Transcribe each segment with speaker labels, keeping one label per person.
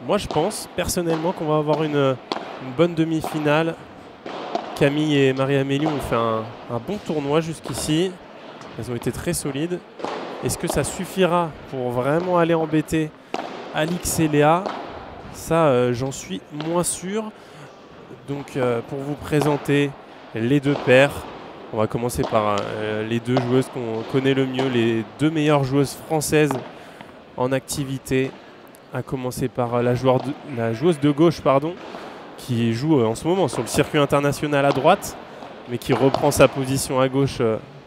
Speaker 1: Moi, je pense personnellement qu'on va avoir une bonne demi-finale. Camille et Marie-Amélie ont fait un bon tournoi jusqu'ici. Elles ont été très solides. Est-ce que ça suffira pour vraiment aller embêter Alix et Léa? Ça, j'en suis moins sûr. Donc, pour vous présenter les deux paires, on va commencer par les deux joueuses qu'on connaît le mieux, les deux meilleures joueuses françaises en activité. À commencer par la joueuse de gauche, qui joue en ce moment sur le circuit international à droite, mais qui reprend sa position à gauche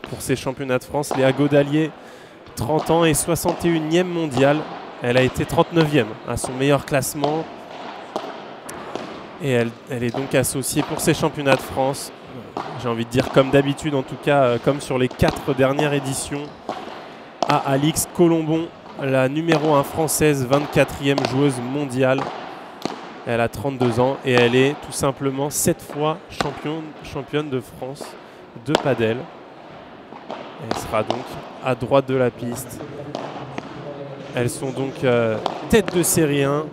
Speaker 1: pour ses championnats de France. Léa Godalier, 30 ans et 61e mondiale. Elle a été 39e à son meilleur classement. Et elle est donc associée pour ses championnats de France. J'ai envie de dire comme d'habitude, en tout cas comme sur les 4 dernières éditions, à Alix Colombon, la numéro 1 française, 24e joueuse mondiale. Elle a 32 ans et elle est tout simplement 7 fois championne de France de padel. Elle sera donc à droite de la piste. Elles sont donc tête de série 1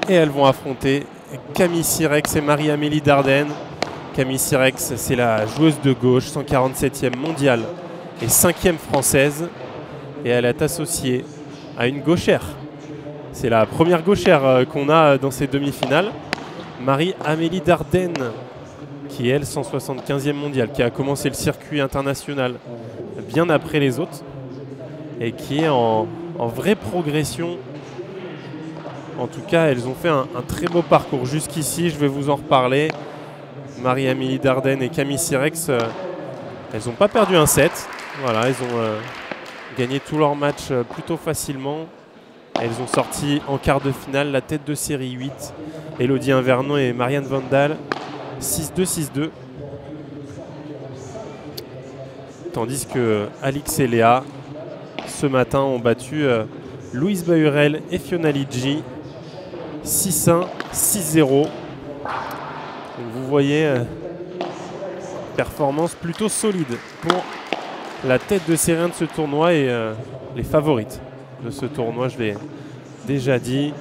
Speaker 1: et elles vont affronter Camille Sirex et Marie-Amélie Dardenne. Camille Sirex, c'est la joueuse de gauche, 147e mondiale et 5e française. Et elle est associée à une gauchère. C'est la première gauchère qu'on a dans ces demi-finales. Marie-Amélie Dardenne, qui est elle 175e mondiale, qui a commencé le circuit international bien après les autres et qui est en vraie progression. En tout cas, elles ont fait un très beau parcours jusqu'ici. Je vais vous en reparler. Marie-Amélie Dardenne et Camille Sirex, elles n'ont pas perdu un set. Voilà, elles ont gagné tous leurs matchs plutôt facilement. Elles ont sorti en quart de finale la tête de série 8, Elodie Invernon et Marianne Vandal, 6-2, 6-2. Tandis que Alix et Léa, ce matin, ont battu Louise Bahurel et Fiona Liggi, 6-1, 6-0. Donc vous voyez, performance plutôt solide pour la tête de série 1 de ce tournoi et les favorites de ce tournoi, je l'ai déjà dit.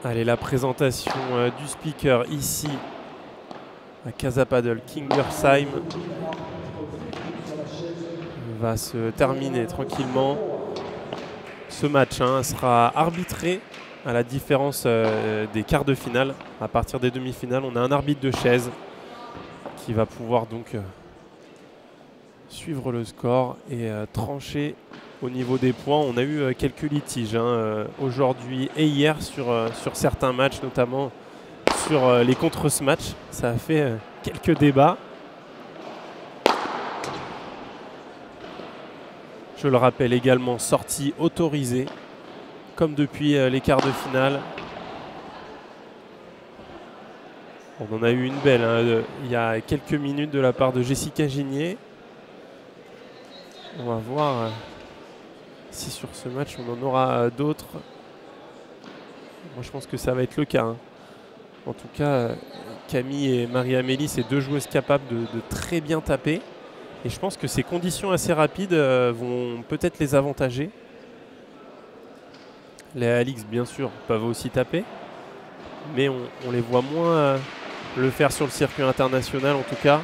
Speaker 1: Allez, la présentation du speaker ici à Casa Padel Kingersheim va se terminer tranquillement. Ce match sera arbitré à la différence des quarts de finale. À partir des demi-finales, on a un arbitre de chaise qui va pouvoir donc suivre le score et trancher au niveau des points. On a eu quelques litiges aujourd'hui et hier sur certains matchs, notamment sur les contre-smatch. Ça a fait quelques débats. Je le rappelle également, sortie autorisée, comme depuis les quarts de finale. On en a eu une belle hein, il y a quelques minutes de la part de Jessica Gigné. On va voir si sur ce match on en aura d'autres. Moi je pense que ça va être le cas. Hein. En tout cas, Camille et Marie-Amélie, c'est deux joueuses capables de très bien taper. Et je pense que ces conditions assez rapides vont peut-être les avantager. Les Alix, bien sûr, peuvent aussi taper. Mais on les voit moins le faire sur le circuit international, en tout cas.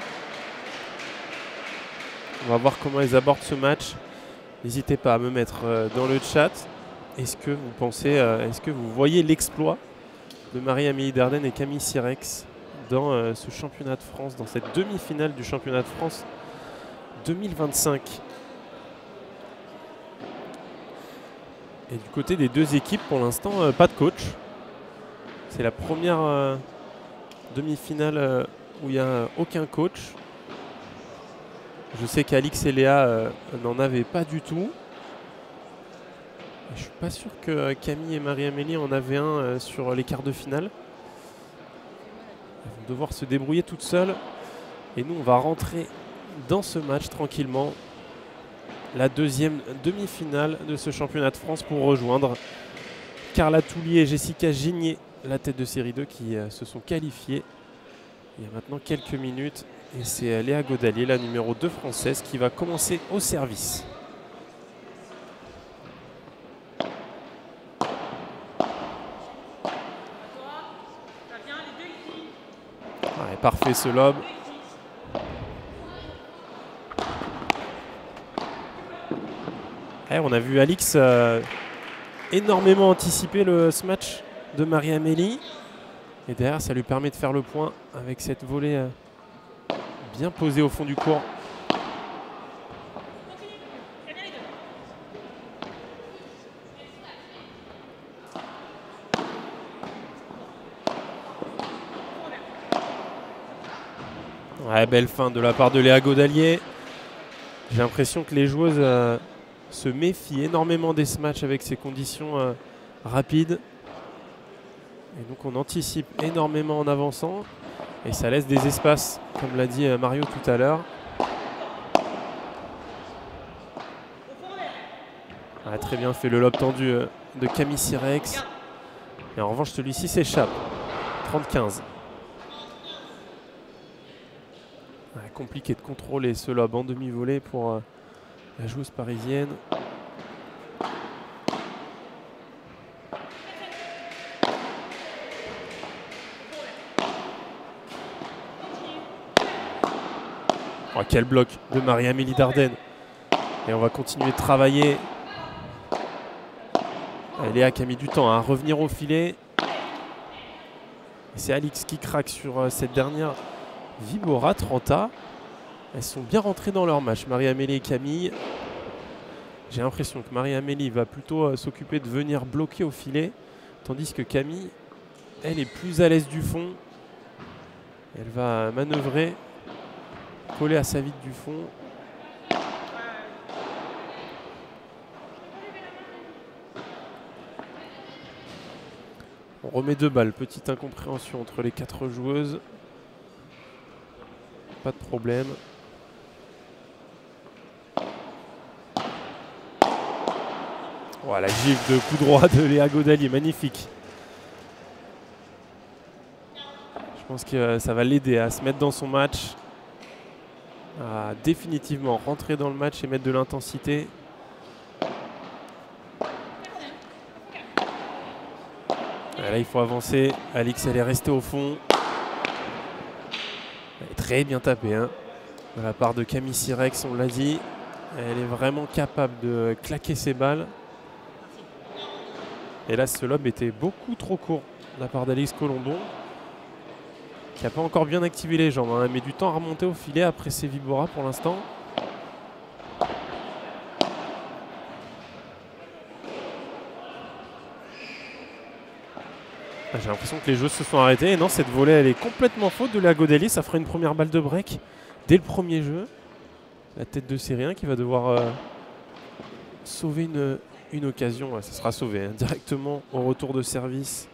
Speaker 1: On va voir comment elles abordent ce match. N'hésitez pas à me mettre dans le chat. Est-ce que vous pensez, est-ce que vous voyez l'exploit de Marie-Amélie Dardenne et Camille Sirex dans ce championnat de France, dans cette demi-finale du championnat de France 2025. Et du côté des deux équipes, pour l'instant, pas de coach. C'est la première demi-finale où il n'y a aucun coach. Je sais qu'Alix et Léa n'en avaient pas du tout. Je ne suis pas sûr que Camille et Marie-Amélie en avaient un sur les quarts de finale. Elles vont devoir se débrouiller toutes seules. Et nous, on va rentrer dans ce match tranquillement. La deuxième demi-finale de ce championnat de France pour rejoindre Carla Toulier et Jessica Gigné, la tête de série 2, qui se sont qualifiées il y a maintenant quelques minutes. Et c'est Léa Godalier, la numéro 2 française, qui va commencer au service. Ouais, parfait ce lob. On a vu Alix énormément anticiper ce match de Marie-Amélie. Et derrière, ça lui permet de faire le point avec cette volée bien posée au fond du court. Ouais, belle fin de la part de Léa Godalier. J'ai l'impression que les joueuses se méfient énormément des matchs avec ces conditions rapides. Et donc on anticipe énormément en avançant. Et ça laisse des espaces, comme l'a dit Mario tout à l'heure. Ah, très bien fait le lob tendu de Camille Sirex. Et en revanche, celui-ci s'échappe. 30-15. Compliqué de contrôler ce lob en demi-volée pour la joueuse parisienne. Oh, quel bloc de Marie-Amélie Dardenne. Et on va continuer de travailler. Léa qui a mis du temps à revenir au filet. C'est Alix qui craque sur cette dernière Vibora 30A. Elles sont bien rentrées dans leur match, Marie-Amélie et Camille. J'ai l'impression que Marie-Amélie va plutôt s'occuper de venir bloquer au filet, tandis que Camille, elle est plus à l'aise du fond. Elle va manœuvrer, coller à sa vide du fond. On remet 2 balles, petite incompréhension entre les 4 joueuses. Pas de problème. Voilà, la gifle de coup droit de Léa Godalier, magnifique. Je pense que ça va l'aider à se mettre dans son match, à définitivement rentrer dans le match et mettre de l'intensité. Là, il faut avancer. Alix, elle est restée au fond. Elle est très bien tapée hein, de la part de Camille Sirex, on l'a dit. Elle est vraiment capable de claquer ses balles. Et là, ce lob était beaucoup trop court de la part d'Alix Colombon, qui n'a pas encore bien activé les jambes. Elle met du temps à remonter au filet après ses Vibora pour l'instant. Ah, j'ai l'impression que les jeux se sont arrêtés. Et non, cette volée, elle est complètement faute de Léa Godellier. Ça fera une première balle de break dès le premier jeu. La tête de Syrien qui va devoir sauver une occasion. Ouais, ça sera sauvé hein, directement au retour de service.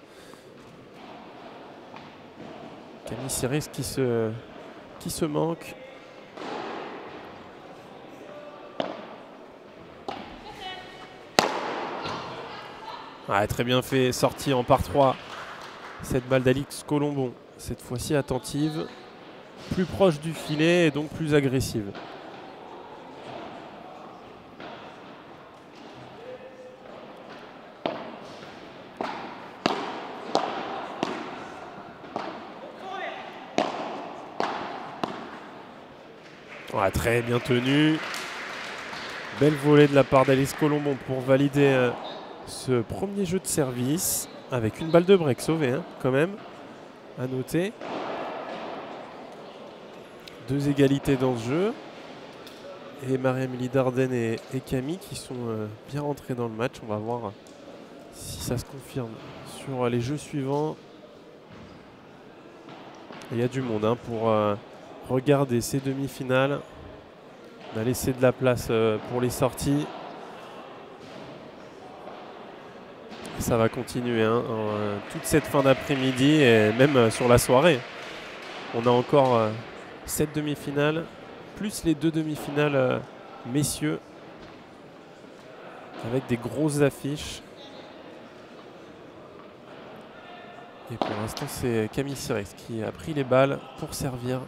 Speaker 1: Camille Sirex qui se manque. Ouais, très bien fait, sortie en par 3. Cette balle d'Alix Colombon, cette fois-ci attentive, plus proche du filet et donc plus agressive. Ouais, très bien tenu. Belle volée de la part d'Alix Colombon pour valider ce premier jeu de service avec une balle de break sauvée hein, quand même, à noter. 2 égalités dans ce jeu. Et Marie-Amélie Dardenne et Camille qui sont bien rentrées dans le match. On va voir si ça se confirme sur les jeux suivants. Il y a du monde hein, pour regarder ces demi-finales. On a laissé de la place pour les sorties. Ça va continuer hein, toute cette fin d'après-midi et même sur la soirée. On a encore 7 demi-finales, plus les 2 demi-finales messieurs, avec des grosses affiches. Et pour l'instant, c'est Camille Sirex qui a pris les balles pour servir.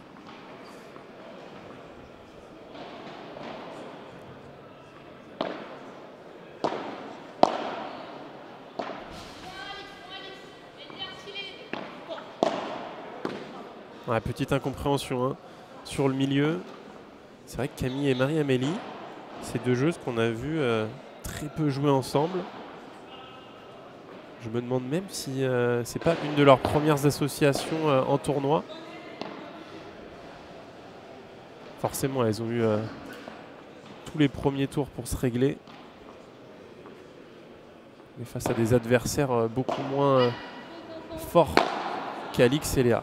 Speaker 1: Ouais, petite incompréhension hein, sur le milieu. C'est vrai que Camille et Marie-Amélie, ces 2 joueuses qu'on a vu très peu jouer ensemble. Je me demande même si c'est pas une de leurs premières associations en tournoi. Forcément, elles ont eu tous les premiers tours pour se régler. Mais face à des adversaires beaucoup moins forts qu'Alix et Léa.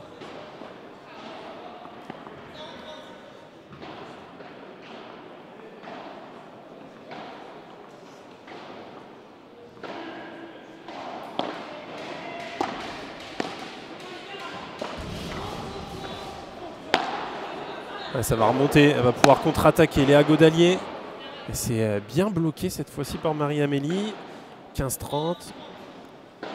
Speaker 1: Ouais, ça va remonter, elle va pouvoir contre-attaquer Léa Godalier. Et c'est bien bloqué cette fois-ci par Marie-Amélie. 15-30. Ah,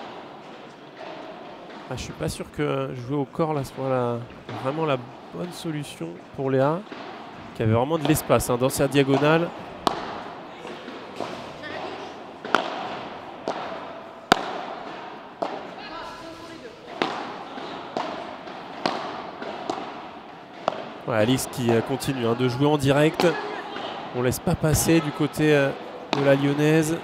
Speaker 1: je ne suis pas sûr que jouer au corps là soit vraiment la bonne solution pour Léa, qui avait vraiment de l'espace hein, dans sa diagonale. Ouais, Alix qui continue hein, de jouer en direct. On ne laisse pas passer du côté de la Lyonnaise.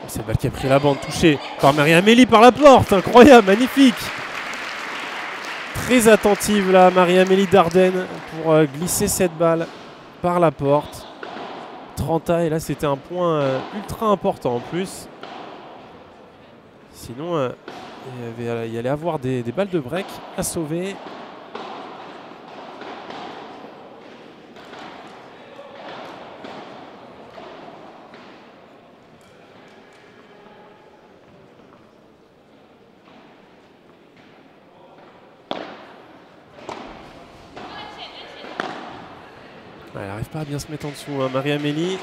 Speaker 1: Cette balle qui a pris la bande, touchée par Marie-Amélie par la porte. Incroyable, magnifique. Très attentive là, Marie-Amélie Dardenne pour glisser cette balle par la porte. 30A et là c'était un point ultra important en plus. Sinon, il y allait avoir des balles de break à sauver. Elle n'arrive pas à bien se mettre en dessous, hein, Marie-Amélie.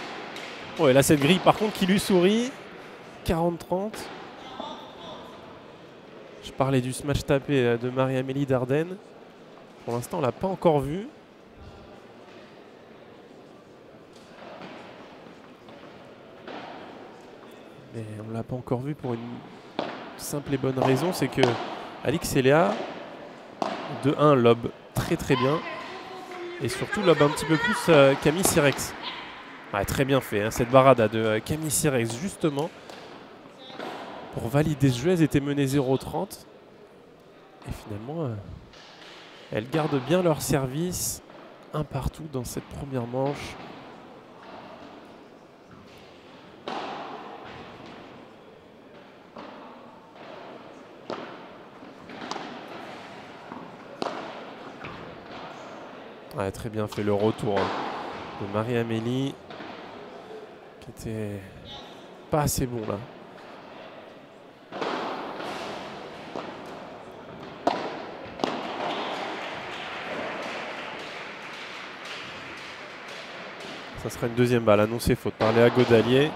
Speaker 1: Oh, elle a cette grille par contre qui lui sourit. 40-30. Je parlais du smash tapé de Marie-Amélie Dardenne. Pour l'instant, on ne l'a pas encore vu. Mais on ne l'a pas encore vu pour une simple et bonne raison, c'est que Alix et Léa, de 1, lob très très bien. Et surtout, lob un petit peu plus Camille Sirex. Ouais, très bien fait, hein, cette barada de Camille Sirex, justement. Pour valider ce jeu, elles étaient menées 0-30. Et finalement, elles gardent bien leur service. Un partout dans cette première manche. Ouais, très bien fait le retour de Marie-Amélie, qui était pas assez bon là. Ça sera une deuxième balle annoncée faute par Léa Godalier.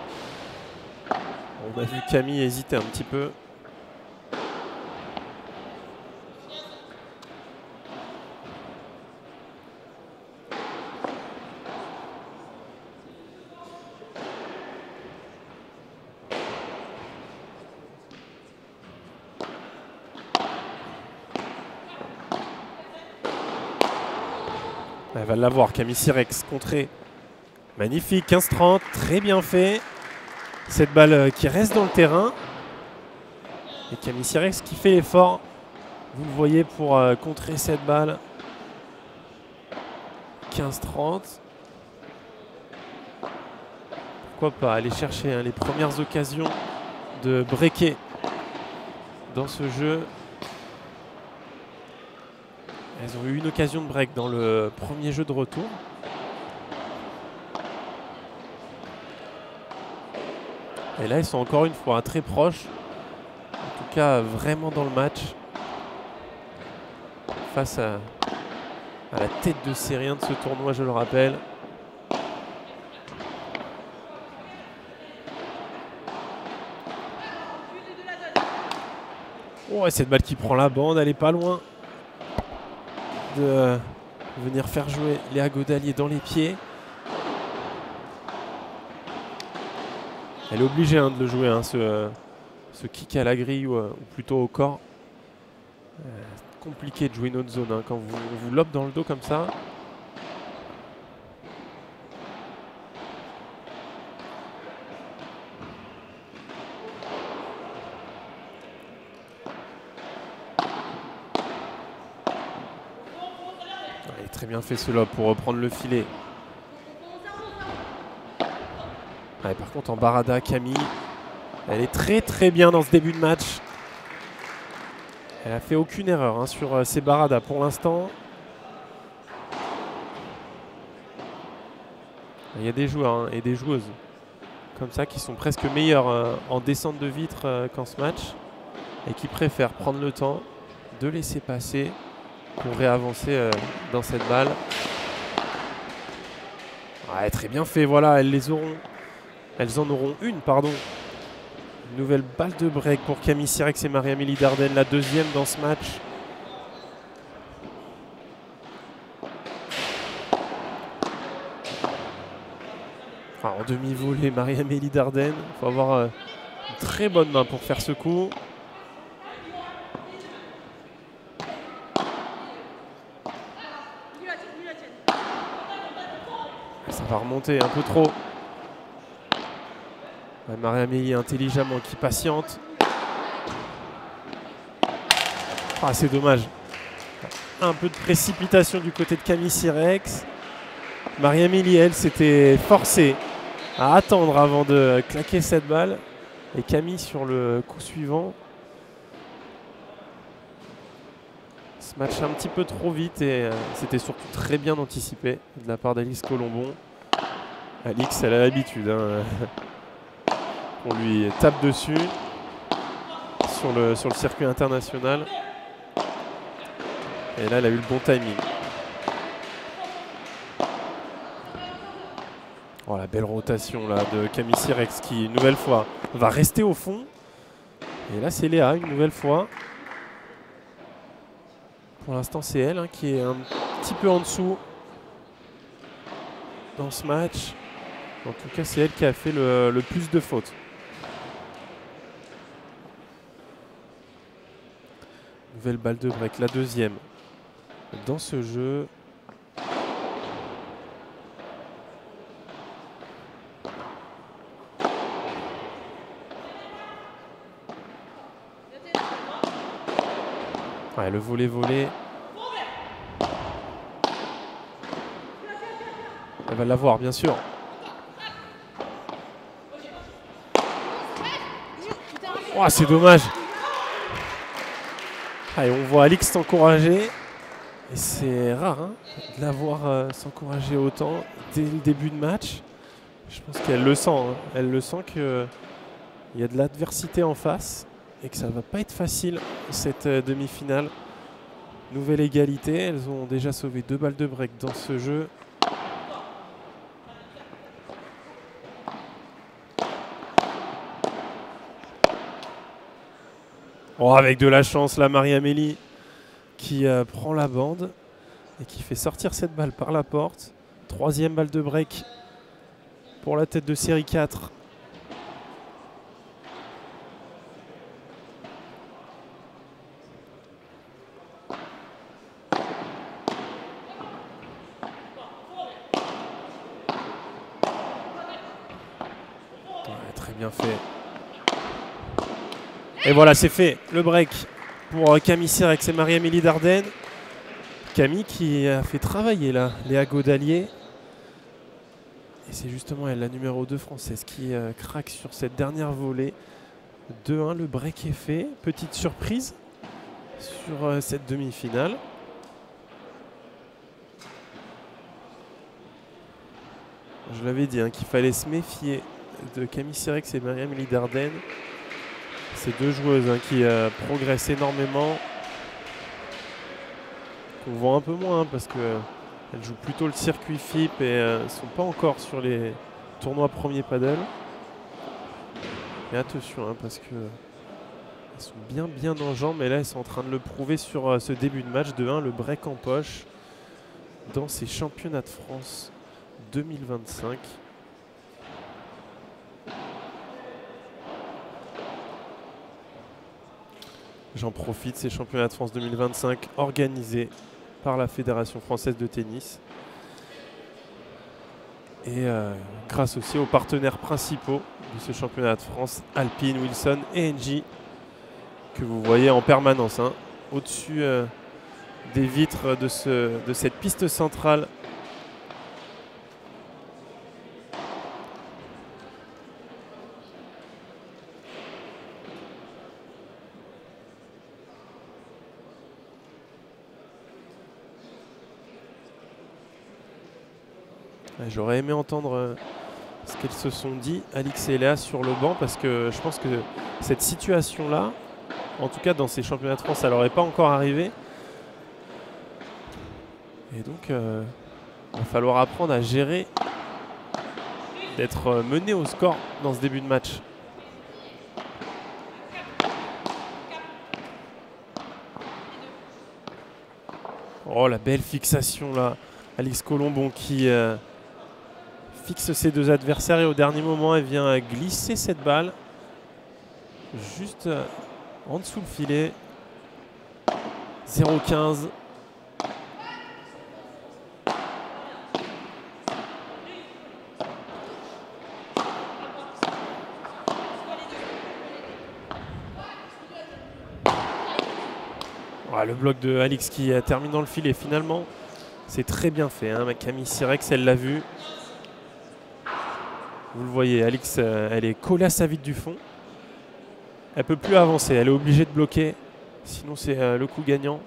Speaker 1: On a vu Camille hésiter un petit peu. Elle va l'avoir, Camille Sirex, contrée. Magnifique, 15-30, très bien fait. Cette balle qui reste dans le terrain. Et Camille Sirex qui fait l'effort. Vous le voyez pour contrer cette balle. 15-30. Pourquoi pas aller chercher les premières occasions de breaker dans ce jeu. Elles ont eu une occasion de break dans le premier jeu de retour. Et là, ils sont encore une fois très proches. En tout cas, vraiment dans le match. Face à la tête de série 1 de ce tournoi, je le rappelle. Oh, et cette balle qui prend la bande, elle n'est pas loin de venir faire jouer Léa Godalier dans les pieds. Elle est obligée de le jouer, ce kick à la grille ou plutôt au corps. Compliqué de jouer une autre zone quand on vous lobe dans le dos comme ça. Il est très bien fait ce lob pour reprendre le filet. Ouais, par contre en Barada, Camille, elle est très très bien dans ce début de match. Elle a fait aucune erreur sur ses Barada pour l'instant. Il y a des joueurs et des joueuses comme ça qui sont presque meilleurs en descente de vitre qu'en ce match et qui préfèrent prendre le temps de laisser passer pour réavancer dans cette balle. Ouais, très bien fait, voilà, elles en auront une, pardon. Une nouvelle balle de break pour Camille Sirex et Marie-Amélie Dardenne, la deuxième dans ce match. Enfin, en demi-volée, Marie-Amélie Dardenne. Il faut avoir une très bonne main pour faire ce coup. Ça va remonter un peu trop. Marie-Amélie intelligemment qui patiente. Ah, c'est dommage. Un peu de précipitation du côté de Camille Sirex. Marie-Amélie, elle, s'était forcée à attendre avant de claquer cette balle. Et Camille sur le coup suivant. Ce match un petit peu trop vite et c'était surtout très bien anticipé de la part d'Alix Colombon. Alix, elle a l'habitude. On lui tape dessus sur le circuit international. Et là, elle a eu le bon timing. Oh, la belle rotation là, de Camille Sirex qui, une nouvelle fois, va rester au fond. Et là, c'est Léa, une nouvelle fois. Pour l'instant, c'est elle qui est un petit peu en dessous dans ce match. En tout cas, c'est elle qui a fait le plus de fautes. Nouvelle balle de break, la deuxième dans ce jeu. Ouais, le volley. Elle va l'avoir, bien sûr. Oh, c'est dommage. Allez, on voit Alix s'encourager. Et c'est rare hein, de la voir s'encourager autant dès le début de match. Je pense qu'elle le sent. Hein. Elle le sent qu'il y a de l'adversité en face et que ça ne va pas être facile cette demi-finale. Nouvelle égalité. Elles ont déjà sauvé 2 balles de break dans ce jeu. Oh, avec de la chance, là, Marie-Amélie qui prend la bande et qui fait sortir cette balle par la porte. 3e balle de break pour la tête de série 4. Ouais, très bien fait. Et voilà, c'est fait. Le break pour Camille Sirex et Marie-Amélie Dardenne. Camille qui a fait travailler là Léa Godalier. Et c'est justement elle, la numéro 2 française, qui craque sur cette dernière volée. 2-1, le break est fait. Petite surprise sur cette demi-finale. Je l'avais dit hein, qu'il fallait se méfier de Camille Sirex et Marie-Amélie Dardenne. Ces 2 joueuses hein, qui progressent énormément. On voit un peu moins hein, parce qu'elles jouent plutôt le circuit FIP et ne sont pas encore sur les tournois premier paddle. Mais attention hein, parce qu'elles sont bien en jambes. Et là elles sont en train de le prouver sur ce début de match. De 1, le break en poche dans ces championnats de France 2025. J'en profite, ces championnats de France 2025 organisés par la Fédération française de tennis. Et grâce aussi aux partenaires principaux de ce championnat de France, Alpine, Wilson et Engie, que vous voyez en permanence hein, au-dessus des vitres de cette piste centrale. J'aurais aimé entendre ce qu'elles se sont dit, Alix et Léa, sur le banc, parce que je pense que cette situation-là, en tout cas dans ces championnats de France, ça leur est pas encore arrivé. Et donc, il va falloir apprendre à gérer, d'être mené au score dans ce début de match. Oh, la belle fixation là, Alix Colombon qui fixe ses 2 adversaires et au dernier moment elle vient glisser cette balle juste en dessous le filet. 0-15. Le bloc de Alix qui termine dans le filet finalement. C'est très bien fait hein. Camille Sirex, elle l'a vu. Vous le voyez, Alix, elle est collée à sa vitre du fond. Elle ne peut plus avancer, elle est obligée de bloquer. Sinon c'est le coup gagnant.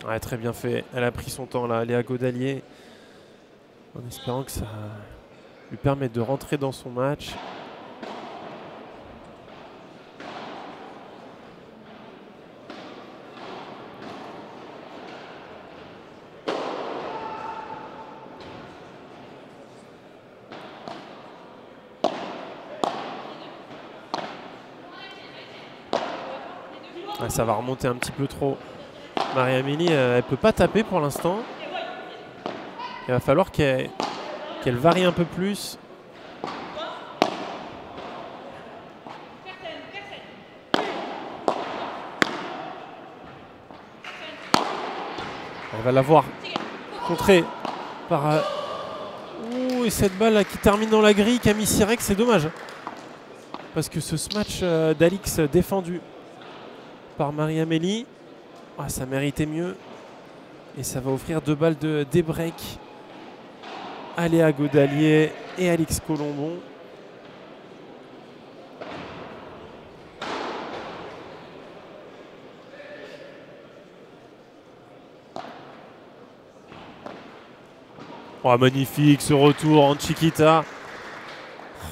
Speaker 1: Ouais, très bien fait. Elle a pris son temps là, Léa Godalier. En espérant que ça lui permette de rentrer dans son match. Ça va remonter un petit peu trop. Marie-Amélie, elle ne peut pas taper pour l'instant. Il va falloir qu'elle varie un peu plus. Elle va l'avoir contrée par... Ouh, et cette balle là, qui termine dans la grille, Camille Sirex, c'est dommage. Parce que ce smash d'Alix défendu par Marie-Amélie, ça méritait mieux. Et ça va offrir 2 balles de débreak à Léa Godalier et Alix Colombon. Oh, magnifique ce retour en Chiquita.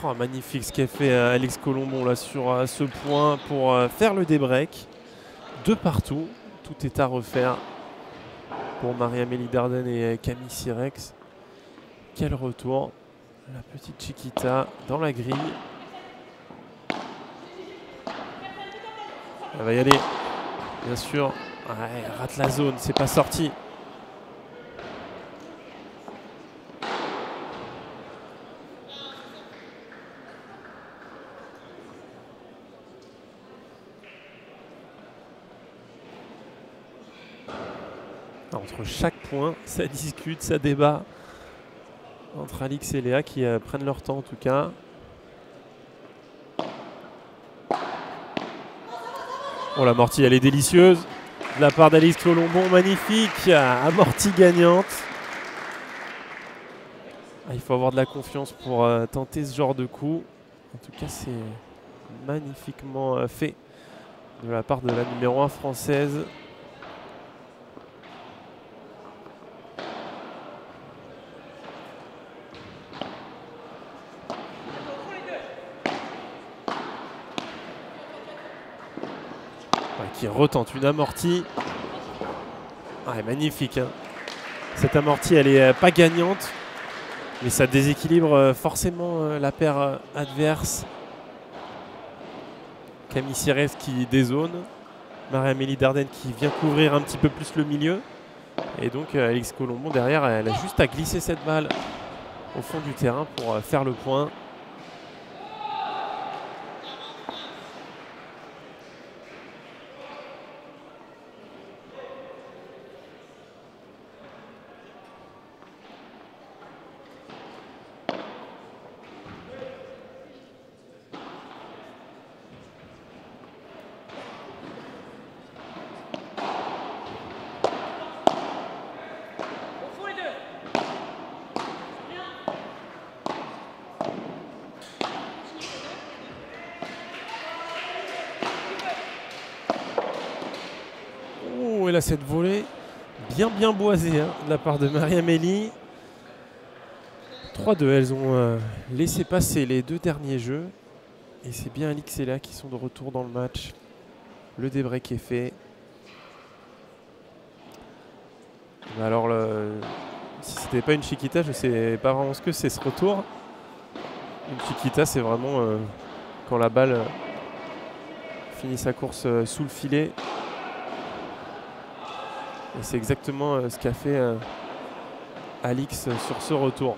Speaker 1: Oh, magnifique ce qu'a fait Alix Colombon là sur ce point pour faire le débreak. De partout, tout est à refaire pour Marie-Amélie Dardenne et Camille Sirex. Quel retour. La petite Chiquita dans la grille. Elle va y aller, bien sûr. Ouais, elle rate la zone, c'est pas sorti. Entre chaque point, ça discute, ça débat. Entre Alix et Léa qui prennent leur temps en tout cas. Oh, l'amortie, elle est délicieuse. De la part d'Alix Colombon, magnifique. Amortie gagnante. Ah, il faut avoir de la confiance pour tenter ce genre de coup. En tout cas, c'est magnifiquement fait de la part de la numéro 1 française. Qui retente une amortie. Ah, magnifique. Hein. Cette amortie, elle est pas gagnante, mais ça déséquilibre forcément la paire adverse. Camille Sirès qui dézone. Marie-Amélie Dardenne qui vient couvrir un petit peu plus le milieu. Et donc Alix Colombon derrière, elle a juste à glisser cette balle au fond du terrain pour faire le point. Et là cette volée bien boisée hein, de la part de Marie-Amélie. 3-2, elles ont laissé passer les deux derniers jeux. Et c'est bien Alix et Léa qui sont de retour dans le match. Le débreak est fait. Alors si c'était pas une Chiquita, je sais pas vraiment ce que c'est ce retour. Une Chiquita, c'est vraiment quand la balle finit sa course sous le filet. Et c'est exactement ce qu'a fait Alix sur ce retour.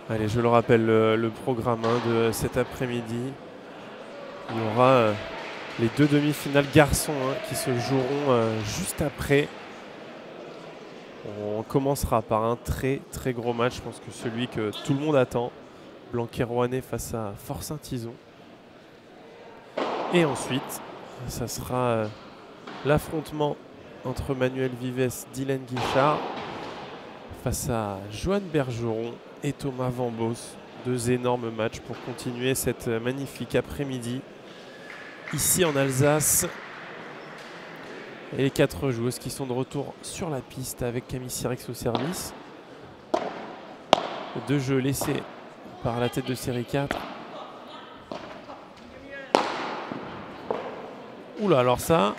Speaker 1: Allez, je le rappelle, le programme de cet après-midi. Il y aura les deux demi-finales garçons qui se joueront juste après. On commencera par un très gros match, je pense que celui que tout le monde attend. Blanquet-Rouennais face à Fort-Saint-Izon. Et ensuite, ça sera l'affrontement entre Manuel Vives, Dylan Guichard face à Joanne Bergeron et Thomas Vambos. Deux énormes matchs pour continuer cette magnifique après-midi ici en Alsace. Et les 4 joueuses qui sont de retour sur la piste avec Camille Sirex au service. 2 jeux laissés par la tête de série 4. Oula, alors ça,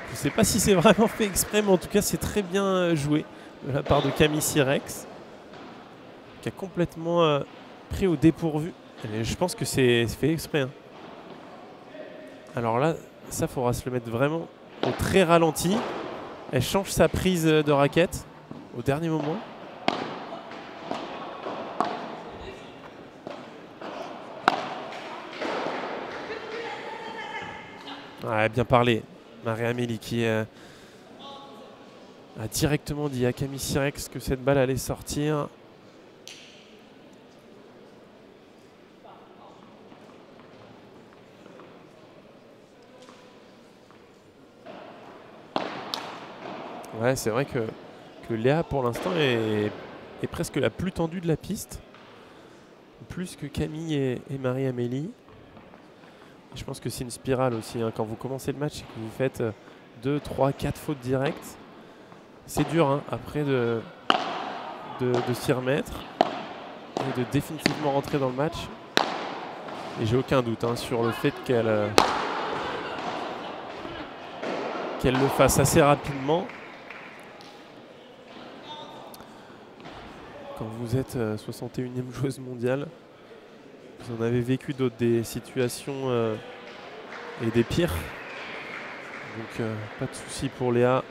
Speaker 1: je ne sais pas si c'est vraiment fait exprès, mais en tout cas c'est très bien joué de la part de Camille Sirex, qui a complètement pris au dépourvu. Et je pense que c'est fait exprès. Hein. Alors là, ça faudra se le mettre vraiment au très ralenti. Elle change sa prise de raquette au dernier moment. Ouais, bien parlé. Marie-Amélie qui a directement dit à Camille Sirex que cette balle allait sortir. Ouais, c'est vrai que Léa, pour l'instant, est est presque la plus tendue de la piste. Plus que Camille et Marie-Amélie. Je pense que c'est une spirale aussi. Hein. Quand vous commencez le match et que vous faites 2, 3, 4 fautes directes, c'est dur hein, après de s'y remettre et de définitivement rentrer dans le match. Et j'ai aucun doute hein, sur le fait qu'elle le fasse assez rapidement. Quand vous êtes 61e joueuse mondiale, vous en avez vécu d'autres, des situations et des pires. Donc pas de souci pour Léa.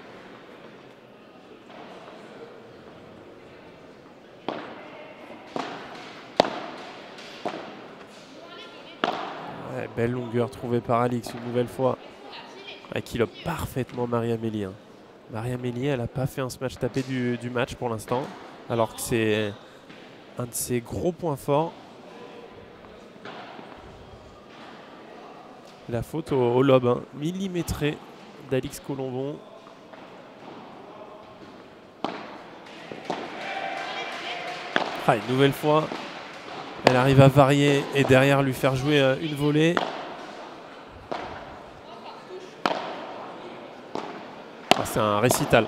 Speaker 1: Ouais, belle longueur trouvée par Alix une nouvelle fois. Qui lobe parfaitement Marie-Amélie. Hein. Marie-Amélie, elle n'a pas fait un smash tapé du match pour l'instant. Alors que c'est un de ses gros points forts. La faute au lob, hein, millimétré d'Alix Colombon. Une nouvelle fois, elle arrive à varier et derrière lui faire jouer une volée. C'est un récital.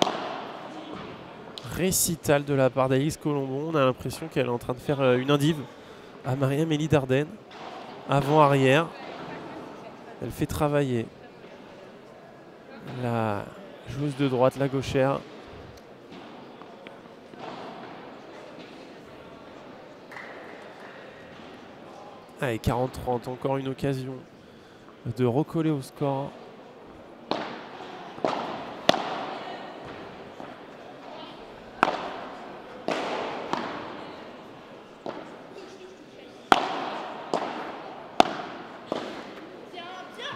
Speaker 1: Récital de la part d'Alix Colombon. On a l'impression qu'elle est en train de faire une indive à Marie-Amélie Dardenne. Avant-arrière. Elle fait travailler la joueuse de droite, la gauchère. Allez, 40-30, encore une occasion de recoller au score.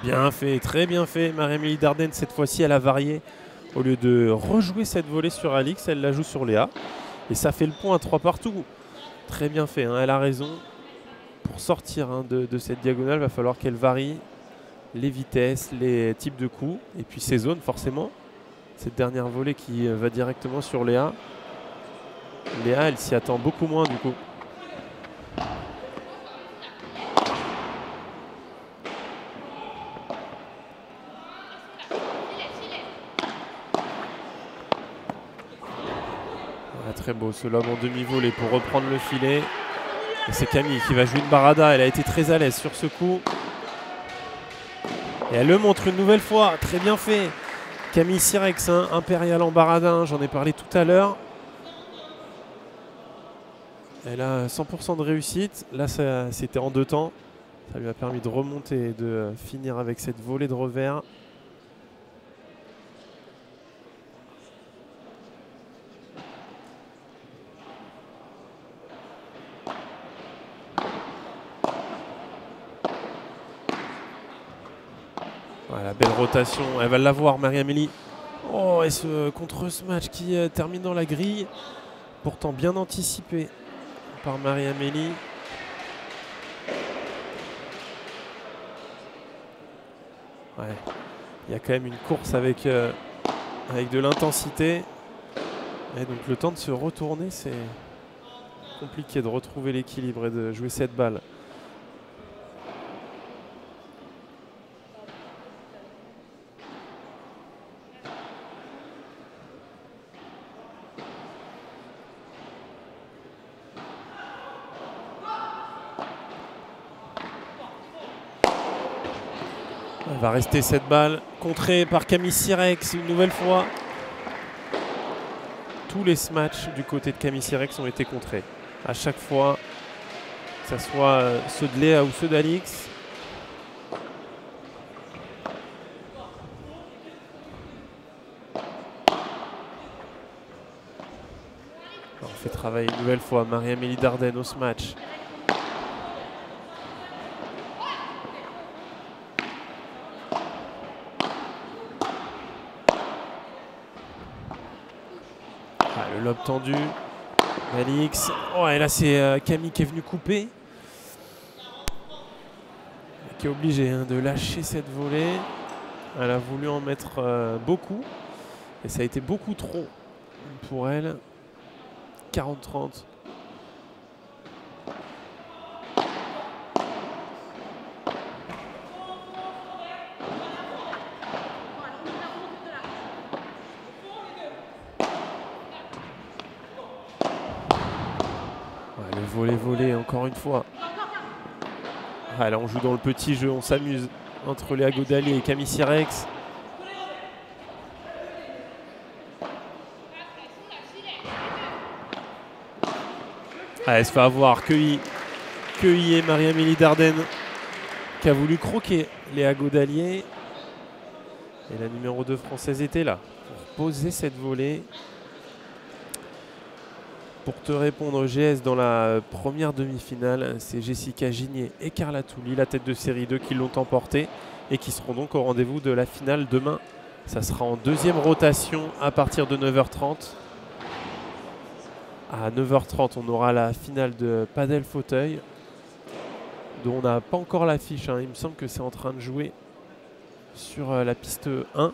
Speaker 1: Bien fait, très bien fait. Marie-Amélie Dardenne, cette fois-ci, elle a varié. Au lieu de rejouer cette volée sur Alix, elle la joue sur Léa. Et ça fait le point à 3 partout. Très bien fait, hein, elle a raison. Pour sortir hein, de cette diagonale, il va falloir qu'elle varie les vitesses, les types de coups. Et puis ses zones, forcément. Cette dernière volée qui va directement sur Léa. Léa, elle s'y attend beaucoup moins du coup. Très beau ce lob en demi-volée pour reprendre le filet. Et c'est Camille qui va jouer une barada. Elle a été très à l'aise sur ce coup. Et elle le montre une nouvelle fois. Très bien fait. Camille Sirex, hein, impériale en barada. Hein, j'en ai parlé tout à l'heure. Elle a 100% de réussite. Là, c'était en 2 temps. Ça lui a permis de remonter et de finir avec cette volée de revers. Voilà, belle rotation, elle va l'avoir Marie-Amélie. Oh, et contre ce match qui termine dans la grille. Pourtant bien anticipé par Marie-Amélie. Ouais, il y a quand même une course avec de l'intensité. Et donc le temps de se retourner, c'est compliqué de retrouver l'équilibre et de jouer cette balle. Elle va rester cette balle, contrée par Camille Sirex une nouvelle fois. Tous les matchs du côté de Camille Sirex ont été contrés. À chaque fois, que ce soit ceux de Léa ou ceux d'Alix. On fait travailler une nouvelle fois Marie-Amélie Dardenne au match. Le lob tendu. Alix. Oh, et là, c'est Camille qui est venue couper. Qui est obligée hein, de lâcher cette volée. Elle a voulu en mettre beaucoup. Et ça a été beaucoup trop pour elle. 40-30. Ouais, le volet encore une fois. Ah, là on joue dans le petit jeu, on s'amuse entre Léa Godalier et Camille Sirex. Ah, elle se fait avoir, cueillie et Marie-Amélie Dardenne qui a voulu croquer Léa Godalier. Et la numéro 2 française était là pour poser cette volée. Pour te répondre, GS dans la première demi-finale, c'est Jessica Gigné et Carla Touli, la tête de série 2, qui l'ont emporté et qui seront donc au rendez-vous de la finale demain. Ça sera en deuxième rotation à partir de 9h30. À 9h30, on aura la finale de padel fauteuil, dont on n'a pas encore l'affiche. Il me semble que c'est en train de jouer sur la piste 1.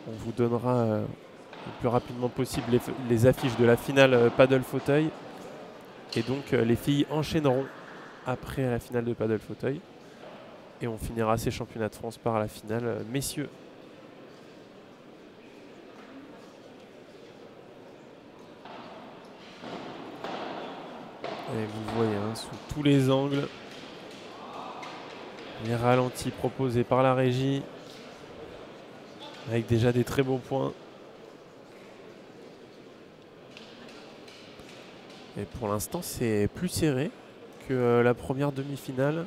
Speaker 1: On vous donnera le plus rapidement possible les affiches de la finale paddle fauteuil. Et donc les filles enchaîneront après la finale de paddle fauteuil. Et on finira ces championnats de France par la finale messieurs. Et vous voyez sous tous les angles les ralentis proposés par la régie, avec déjà des très beaux points. Et pour l'instant, c'est plus serré que la première demi-finale,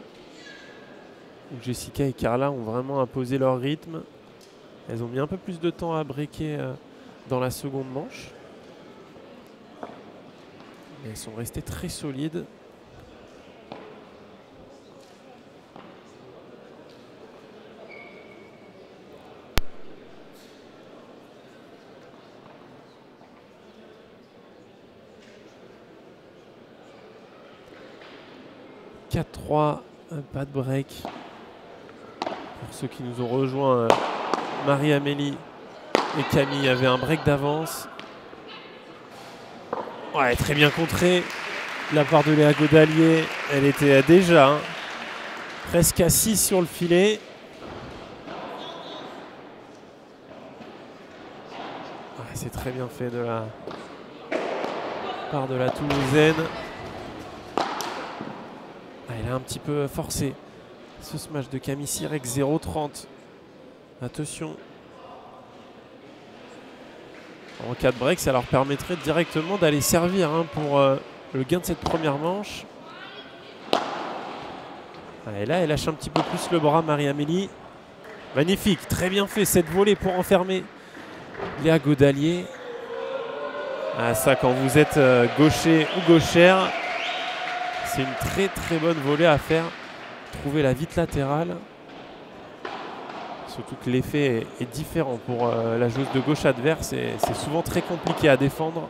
Speaker 1: où Jessica et Carla ont vraiment imposé leur rythme. Elles ont mis un peu plus de temps à breaker dans la seconde manche. Mais elles sont restées très solides. « 4-3, pas de break. Pour ceux qui nous ont rejoints, Marie-Amélie et Camille avaient un break d'avance. Ouais, très bien contré de la part de Léa Godalier. Elle était déjà presque à 6 sur le filet. Ouais, c'est très bien fait de la part de la Toulousaine. Elle a un petit peu forcé ce smash de Camille Sirex, 0-30. Attention. En cas de break, ça leur permettrait directement d'aller servir pour le gain de cette première manche. Et là, elle lâche un petit peu plus le bras, Marie-Amélie. Magnifique, très bien fait cette volée pour enfermer Léa Godalier. Ah, ça, quand vous êtes gaucher ou gauchère, c'est une très très bonne volée à faire. Trouver la vitre latérale. Surtout que l'effet est différent pour la joueuse de gauche adverse et c'est souvent très compliqué à défendre.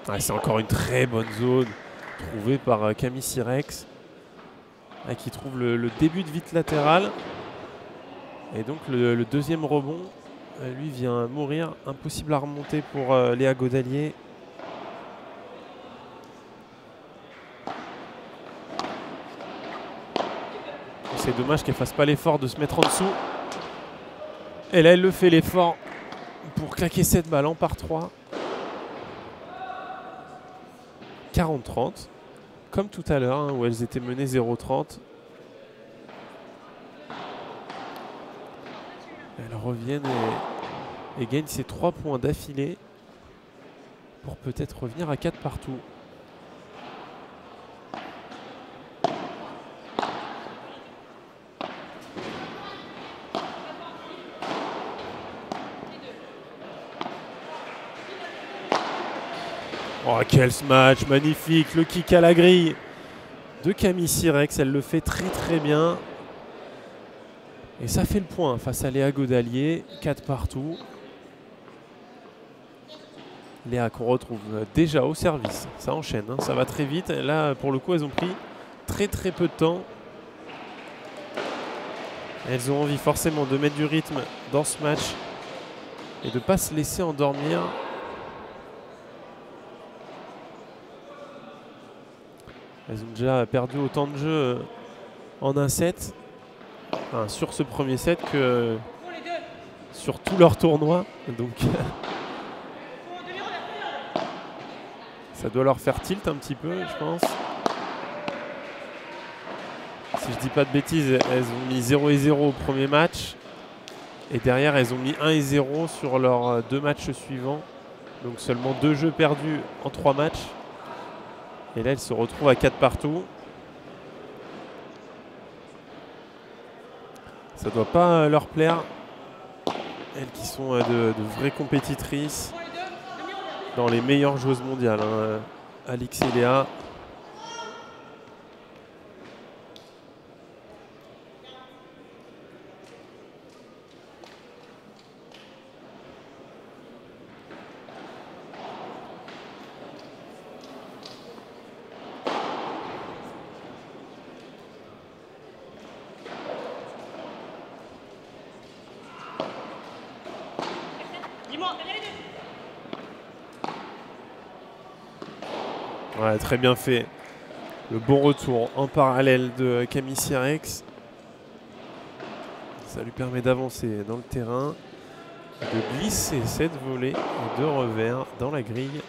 Speaker 1: Ah, c'est encore une très bonne zone trouvée par Camille Sirex, qui trouve le début de vitre latérale. Et donc le deuxième rebond, lui, vient mourir. Impossible à remonter pour Léa Godalier. C'est dommage qu'elle ne fasse pas l'effort de se mettre en dessous. Et là, elle le fait l'effort pour claquer cette balle en par 3. 40-30. Comme tout à l'heure, où elles étaient menées 0-30. Elles reviennent et gagnent ces 3 points d'affilée pour peut-être revenir à 4 partout. Oh, quel smash, magnifique, le kick à la grille de Camille Sirex, elle le fait très très bien. Et ça fait le point face à Léa Godalier, 4 partout. Léa qu'on retrouve déjà au service, ça enchaîne, ça va très vite. Et là, pour le coup, elles ont pris très très peu de temps. Elles ont envie forcément de mettre du rythme dans ce match. et de ne pas se laisser endormir. Elles ont déjà perdu autant de jeux en un set, enfin, sur ce premier set, que sur tout leur tournoi. Donc ça doit leur faire tilt un petit peu, je pense. Si je dis pas de bêtises, elles ont mis 0 et 0 au premier match. Et derrière, elles ont mis 1 et 0 sur leurs 2 matchs suivants. Donc seulement 2 jeux perdus en 3 matchs. Et là, elles se retrouvent à 4 partout. Ça doit pas leur plaire. Elles qui sont de vraies compétitrices dans les meilleures joueuses mondiales, hein. Alix et Léa. Ouais, très bien fait. Le bon retour en parallèle de Camille Sierex. Ça lui permet d'avancer dans le terrain, de glisser cette volée de revers dans la grille.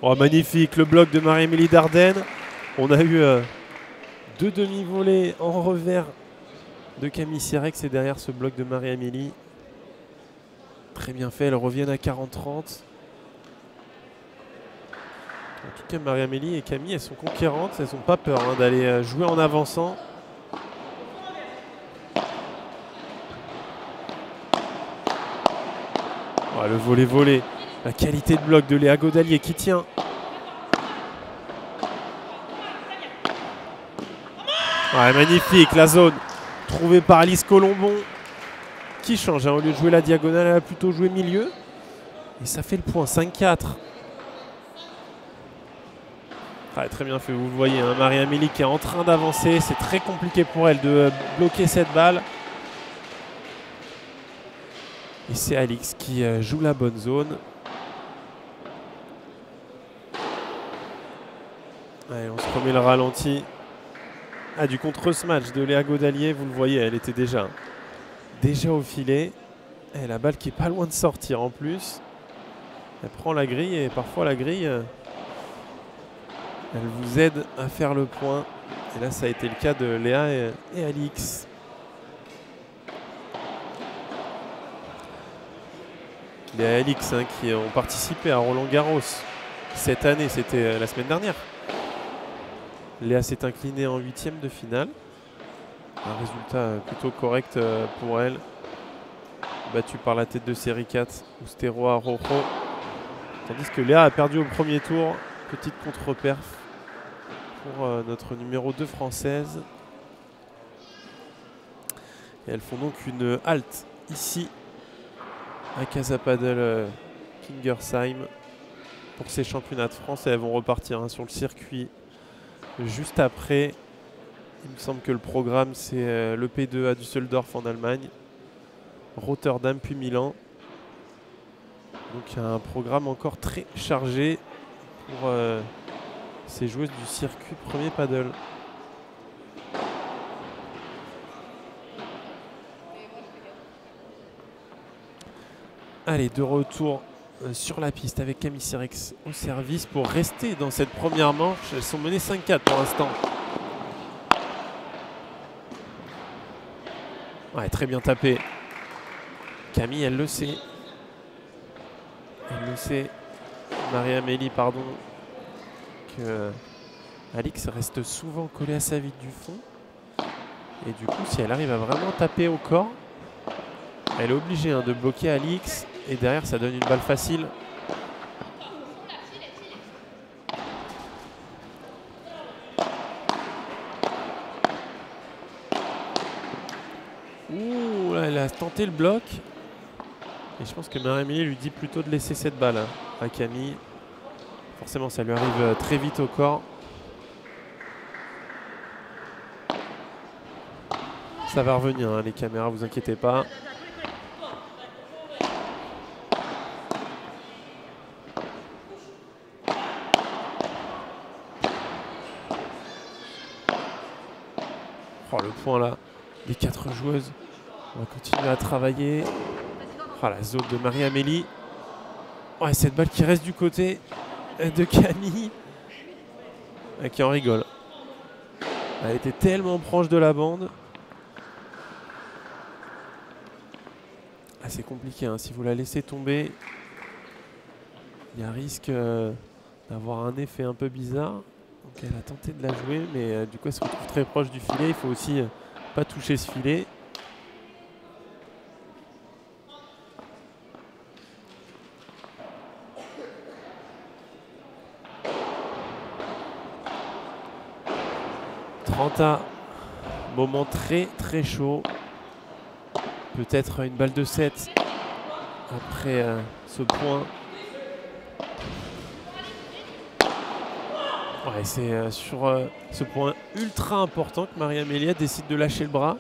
Speaker 1: Oh, magnifique le bloc de Marie-Amélie Dardenne. On a eu 2 demi-volées en revers de Camille Sierex et derrière ce bloc de Marie-Amélie. Très bien fait, elles reviennent à 40-30. En tout cas, Marie-Amélie et Camille, elles sont conquérantes, elles n'ont pas peur d'aller jouer en avançant. Oh, le volet-volet, la qualité de bloc de Léa Godalier qui tient. Ouais, magnifique, la zone trouvée par Alice Colombon qui change. Au lieu de jouer la diagonale, elle a plutôt joué milieu. Et ça fait le point, 5-4. Ouais, très bien fait, vous le voyez, hein, Marie-Amélie qui est en train d'avancer. C'est très compliqué pour elle de bloquer cette balle. Et c'est Alix qui joue la bonne zone. Allez, on se remet le ralenti. Ah, du contre-smash de Léa Godalier, vous le voyez, elle était déjà au filet. Et la balle qui est pas loin de sortir en plus. Elle prend la grille et parfois la grille, elle vous aide à faire le point. Et là, ça a été le cas de Léa et Alix. Léa et Alix qui ont participé à Roland Garros cette année, c'était la semaine dernière. Léa s'est inclinée en 8e de finale. Un résultat plutôt correct pour elle. Battue par la tête de série 4, Ustero Rojo. Tandis que Léa a perdu au premier tour. Petite contre-perf pour notre numéro 2 française. Et elles font donc une halte ici à Casa Padel Kingersheim pour ces championnats de France. Et elles vont repartir sur le circuit juste après. Il me semble que le programme c'est le P2 à Düsseldorf en Allemagne, Rotterdam puis Milan. Donc il y a un programme encore très chargé pour ces joueuses du circuit premier paddle. Allez, de retour sur la piste avec Camille Sierex au service pour rester dans cette première manche. Elles sont menées 5-4 pour l'instant. Ouais, très bien tapé. Camille, elle le sait. Elle le sait. Marie-Amélie, pardon. Que Alix reste souvent collée à sa vitre du fond. Et du coup, si elle arrive à vraiment taper au corps, elle est obligée de bloquer Alix. Et derrière, ça donne une balle facile. Ouh, là, elle a tenté le bloc. Et je pense que Marie-Amélie lui dit plutôt de laisser cette balle à Camille. Forcément, ça lui arrive très vite au corps. Ça va revenir, hein, les caméras, vous inquiétez pas. Oh, le point là, les 4 joueuses. On va continuer à travailler. Oh, la zone de Marie-Amélie. Oh, et cette balle qui reste du côté de Camille. Qui en rigole. Elle était tellement proche de la bande. Ah, c'est compliqué, hein. Si vous la laissez tomber, il y a risque d'avoir un effet un peu bizarre. Donc elle a tenté de la jouer, mais du coup elle se retrouve très proche du filet. Il faut aussi pas toucher ce filet. Trenta, moment très très chaud. Peut-être une balle de 7 après ce point. Ouais, c'est sur ce point ultra important que Marie-Amélie décide de lâcher le bras,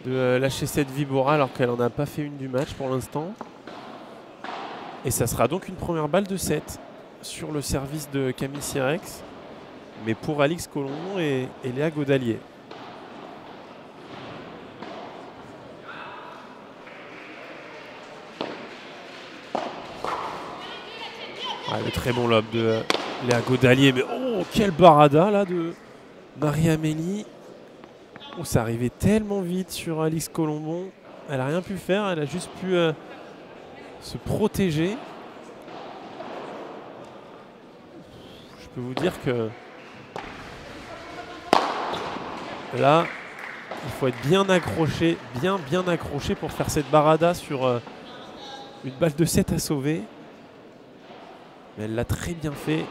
Speaker 1: de lâcher cette Vibora alors qu'elle n'en a pas fait une du match pour l'instant. Et ça sera donc une première balle de 7 sur le service de Camille Sirex, mais pour Alix Colombon et Léa Godalier. Ah, le très bon lob de Léa Godalier, mais oh, quelle barada là de Marie-Amélie. Oh, ça arrivait tellement vite sur Alix Colombon. Elle n'a rien pu faire, elle a juste pu se protéger. Je peux vous dire que là, il faut être bien accroché, bien accroché pour faire cette barada sur une balle de 7 à sauver. Mais elle l'a très bien fait,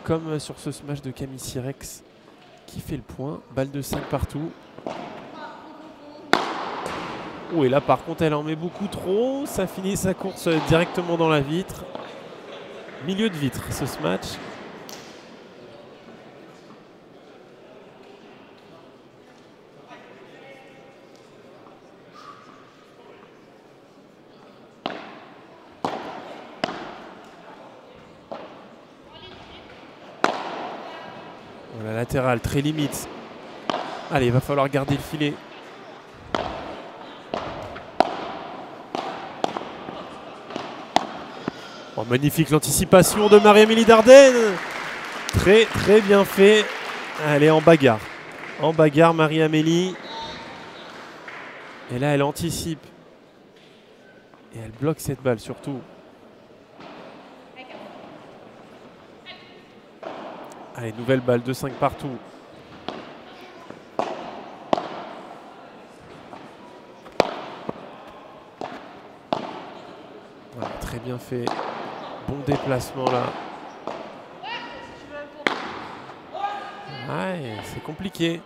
Speaker 1: comme sur ce smash de Camille Sirex qui fait le point. Balle de 5 partout. Oh, et là par contre elle en met beaucoup trop. Ça finit sa course directement dans la vitre. Milieu de vitre ce smash. La latérale très limite. Allez, il va falloir garder le filet. Oh, magnifique l'anticipation de Marie-Amélie Dardenne. Très bien fait. Elle est en bagarre. En bagarre Marie-Amélie. Et là elle anticipe. Et elle bloque cette balle surtout. Allez, nouvelle balle de 5 partout. Voilà, très bien fait. Bon déplacement là. Ouais, c'est compliqué.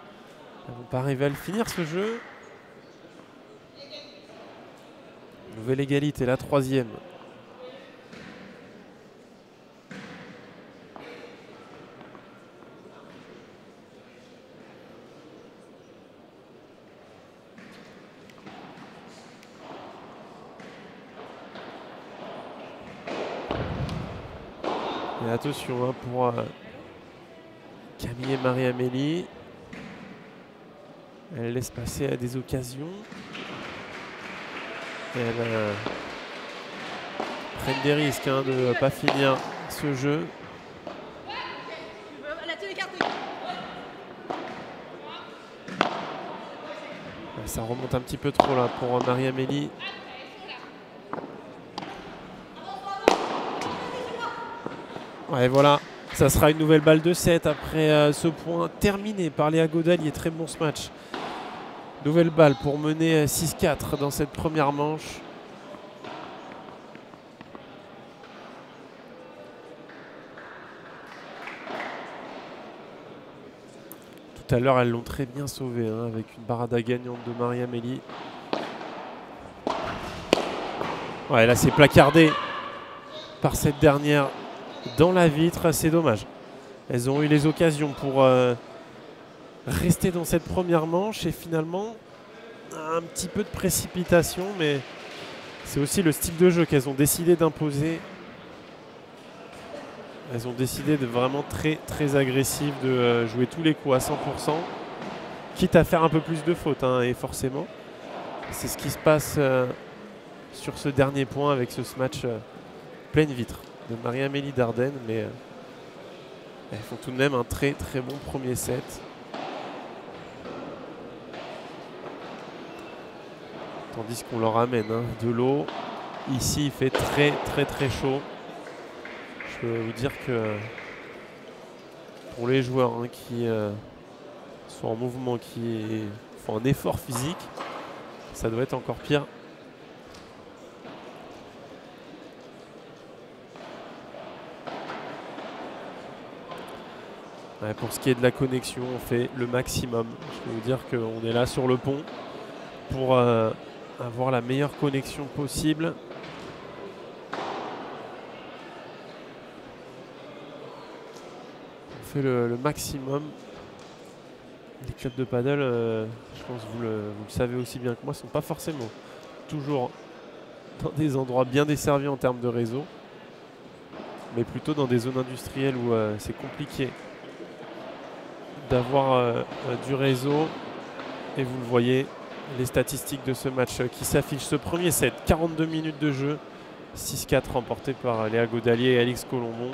Speaker 1: Elles vont pas arriver à le finir ce jeu. Nouvelle égalité, la 3e. Et attention hein, pour Camille et Marie-Amélie. Elle laisse passer à des occasions. Et elles prennent des risques hein, de ne pas finir ce jeu. Ça remonte un petit peu trop là pour Marie-Amélie. Ouais, voilà, ça sera une nouvelle balle de 7 après ce point terminé par Léa Godalier. Très bon ce match. Nouvelle balle pour mener 6-4 dans cette première manche. Tout à l'heure, elles l'ont très bien sauvé hein, avec une barada gagnante de Marie-Amélie. Ouais, là c'est placardé par cette dernière dans la vitre, c'est dommage. Elles ont eu les occasions pour rester dans cette première manche et finalement un petit peu de précipitation, mais c'est aussi le style de jeu qu'elles ont décidé d'imposer. Elles ont décidé de vraiment très agressive, de jouer tous les coups à 100%, quitte à faire un peu plus de fautes, hein, et forcément. C'est ce qui se passe sur ce dernier point avec ce match pleine vitre de Marie-Amélie Dardenne, mais elles font tout de même un très bon premier set. Tandis qu'on leur amène de l'eau. Ici, il fait très chaud. Je peux vous dire que pour les joueurs qui sont en mouvement, qui font un effort physique, ça doit être encore pire. Ouais, pour ce qui est de la connexion, on fait le maximum. Je peux vous dire qu'on est là sur le pont pour avoir la meilleure connexion possible. On fait le maximum. Les clubs de paddle, je pense que vous le savez aussi bien que moi, ne sont pas forcément toujours dans des endroits bien desservis en termes de réseau, mais plutôt dans des zones industrielles où c'est compliqué d'avoir du réseau. Et vous le voyez, les statistiques de ce match qui s'affichent. Ce premier set, 42 minutes de jeu, 6-4 remporté par Léa Godalier et Alix Colombon.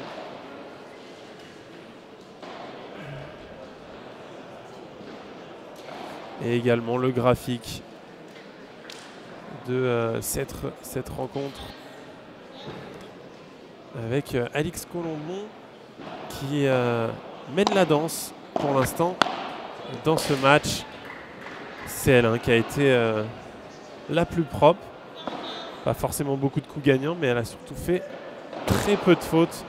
Speaker 1: Et également le graphique de cette rencontre avec Alix Colombon qui mène la danse pour l'instant dans ce match. C'est elle qui a été la plus propre. Pas forcément beaucoup de coups gagnants, mais elle a surtout fait très peu de fautes.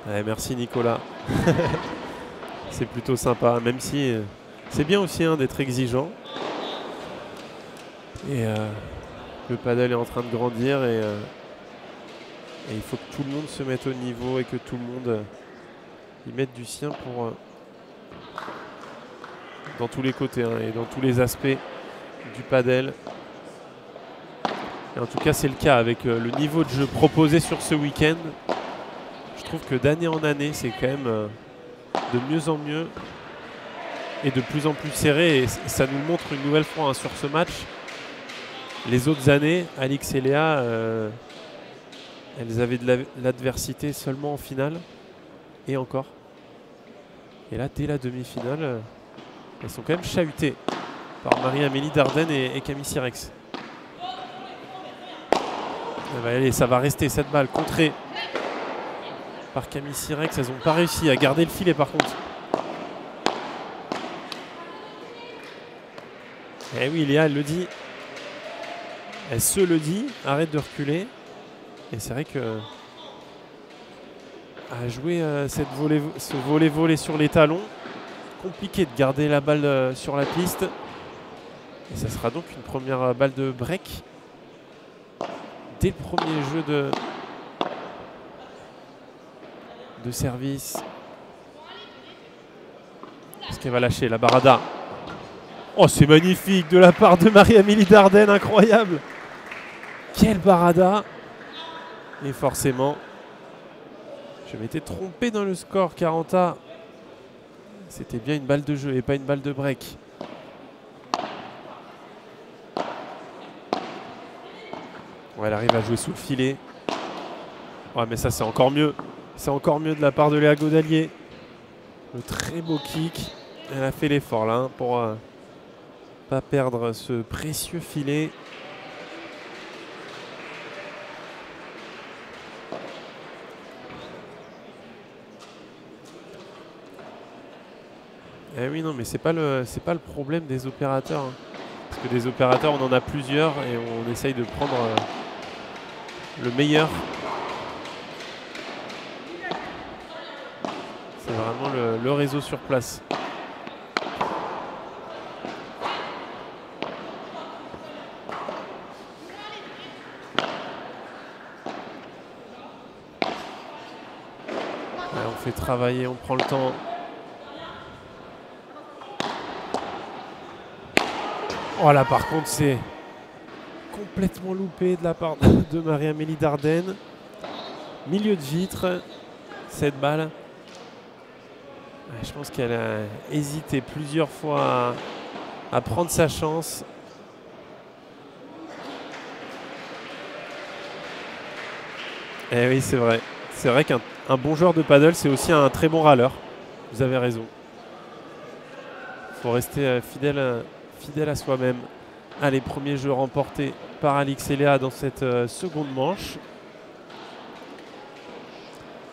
Speaker 1: Ouais, merci Nicolas. C'est plutôt sympa, même si c'est bien aussi d'être exigeant. Et le paddle est en train de grandir et il faut que tout le monde se mette au niveau et que tout le monde y mette du sien pour dans tous les côtés et dans tous les aspects du paddle. Et en tout cas, c'est le cas avec le niveau de jeu proposé sur ce week-end. Je trouve que d'année en année, c'est quand même de mieux en mieux et de plus en plus serré. Et ça nous montre une nouvelle fois sur ce match. Les autres années, Alix et Léa, elles avaient de l'adversité seulement en finale et encore. Et là, dès la demi-finale, elles sont quand même chahutées par Marie-Amélie Dardenne et Camille Sirex. Allez, ça va rester cette balle contrée par Camille Sirex. Elles n'ont pas réussi à garder le filet par contre. Eh oui, Léa, elle le dit. Elle se le dit. Arrête de reculer. Et c'est vrai que à jouer ce volley sur les talons, compliqué de garder la balle sur la piste. Et ça sera donc une première balle de break dès le premier jeu de service. Est-ce qu'elle va lâcher la barada? Oh, c'est magnifique de la part de Marie-Amélie Dardenne, incroyable. Quelle barada. Et forcément, je m'étais trompé dans le score. 40A, c'était bien une balle de jeu et pas une balle de break. Ouais, elle arrive à jouer sous le filet. Ouais, mais ça, c'est encore mieux. C'est encore mieux de la part de Léa Godalier. Le très beau kick. Elle a fait l'effort là pour pas perdre ce précieux filet. Eh oui, non, mais c'est pas le problème des opérateurs, hein. Parce que des opérateurs, on en a plusieurs et on essaye de prendre le meilleur. C'est vraiment le réseau sur place. Là, on fait travailler, on prend le temps. Oh là, par contre, c'est complètement loupé de la part de Marie-Amélie Dardenne. Milieu de vitre, cette balle. Je pense qu'elle a hésité plusieurs fois à prendre sa chance. Eh oui, c'est vrai. C'est vrai qu'un bon joueur de paddle, c'est aussi un très bon râleur. Vous avez raison. Il faut rester fidèle à soi-même. Allez, premier jeu remporté par Alix et Léa dans cette seconde manche.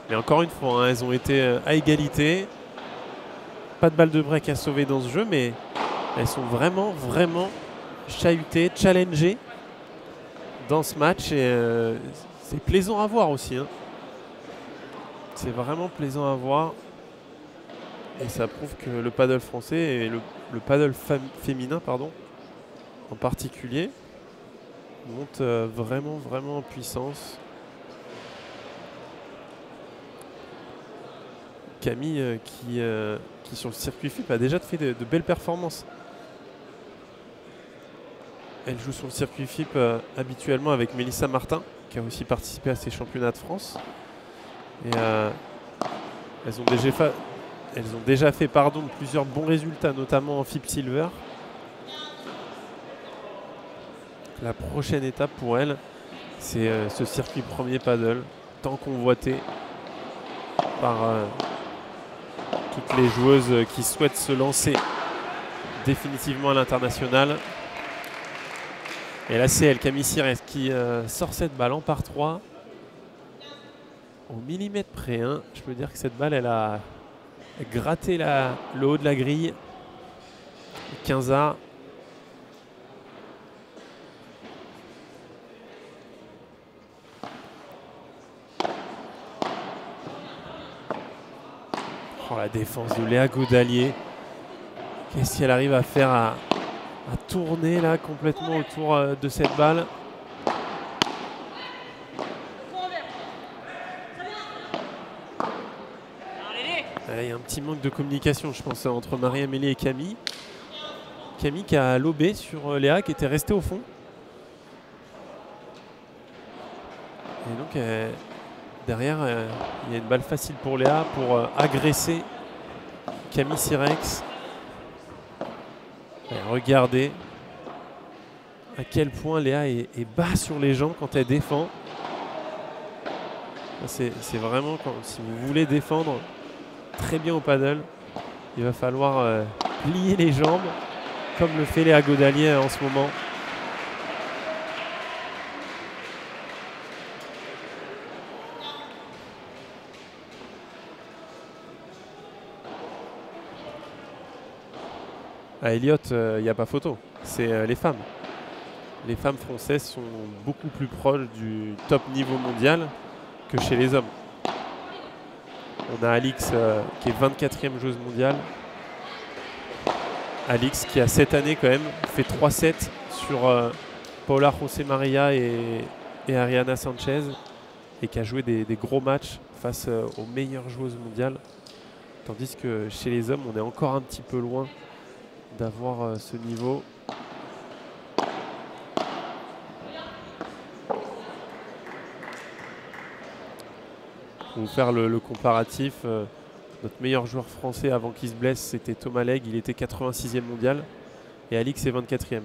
Speaker 1: Mais encore une fois, hein, elles ont été à égalité. Pas de balle de break à sauver dans ce jeu, mais elles sont vraiment chahutées, challengées dans ce match. Et c'est plaisant à voir aussi, hein. C'est vraiment plaisant à voir. Et ça prouve que le paddle français et le paddle féminin, pardon, en particulier, monte vraiment en puissance. Camille qui sur le circuit FIP a déjà fait de belles performances. Elle joue sur le circuit FIP habituellement avec Mélissa Martin, qui a aussi participé à ces championnats de France. Et elles ont déjà fait plusieurs bons résultats, notamment en FIP Silver. La prochaine étape pour elle, c'est ce circuit premier paddle, tant convoité par toutes les joueuses qui souhaitent se lancer définitivement à l'international. Et là, c'est elle, Camille Sirès, qui sort cette balle en par 3. Au millimètre près, hein. Je peux dire que cette balle, elle a gratté le haut de la grille. 15A. Oh, la défense de Léa Godalier. Qu'est-ce qu'elle arrive à faire à tourner là complètement autour de cette balle. Il y a un petit manque de communication, je pense, entre Marie-Amélie et Camille. Camille qui a lobé sur Léa, qui était restée au fond. Et donc, derrière, il y a une balle facile pour Léa pour agresser Camille Sirex. Regardez à quel point Léa est bas sur les jambes quand elle défend. C'est vraiment, si vous voulez défendre très bien au paddle, il va falloir plier les jambes comme le fait Léa Godalier en ce moment. À Elliott, il n'y a pas photo. C'est les femmes. Les femmes françaises sont beaucoup plus proches du top niveau mondial que chez les hommes. On a Alix qui est 24e joueuse mondiale. Alix qui a cette année quand même fait 3-7 sur Paula José Maria et Ariana Sanchez et qui a joué des gros matchs face aux meilleures joueuses mondiales. Tandis que chez les hommes, on est encore un petit peu loin d'avoir ce niveau. Pour vous faire le comparatif, notre meilleur joueur français avant qu'il se blesse, c'était Thomas Legge, il était 86e mondial et Alix est 24e.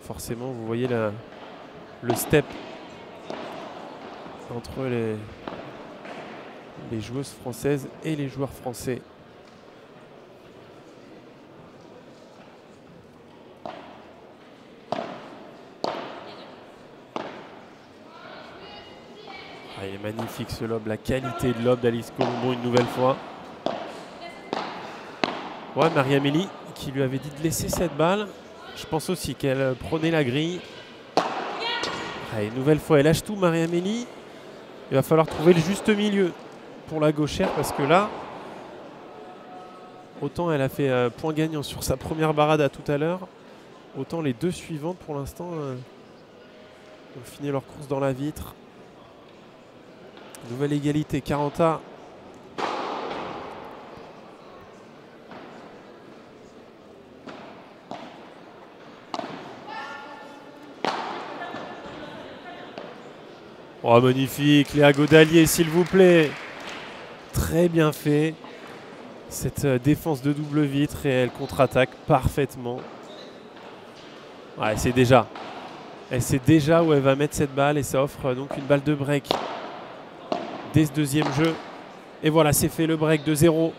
Speaker 1: Forcément, vous voyez le step entre les joueuses françaises et les joueurs français. Ah, il est magnifique ce lob, la qualité de lob d'Alix Colombon une nouvelle fois. Ouais, Marie-Amélie qui lui avait dit de laisser cette balle. Je pense aussi qu'elle prenait la grille. Ah, une nouvelle fois, elle lâche tout, Marie-Amélie. Il va falloir trouver le juste milieu pour la gauchère parce que là, autant elle a fait point gagnant sur sa première barade à tout à l'heure, autant les deux suivantes pour l'instant ont fini leur course dans la vitre. Nouvelle égalité, 40A. Oh, magnifique, Léa Godalier, s'il vous plaît. Très bien fait. Cette défense de double vitre et elle contre-attaque parfaitement. Ouais, elle sait déjà où elle va mettre cette balle et ça offre donc une balle de break dès ce deuxième jeu. Et voilà, c'est fait le break de 0.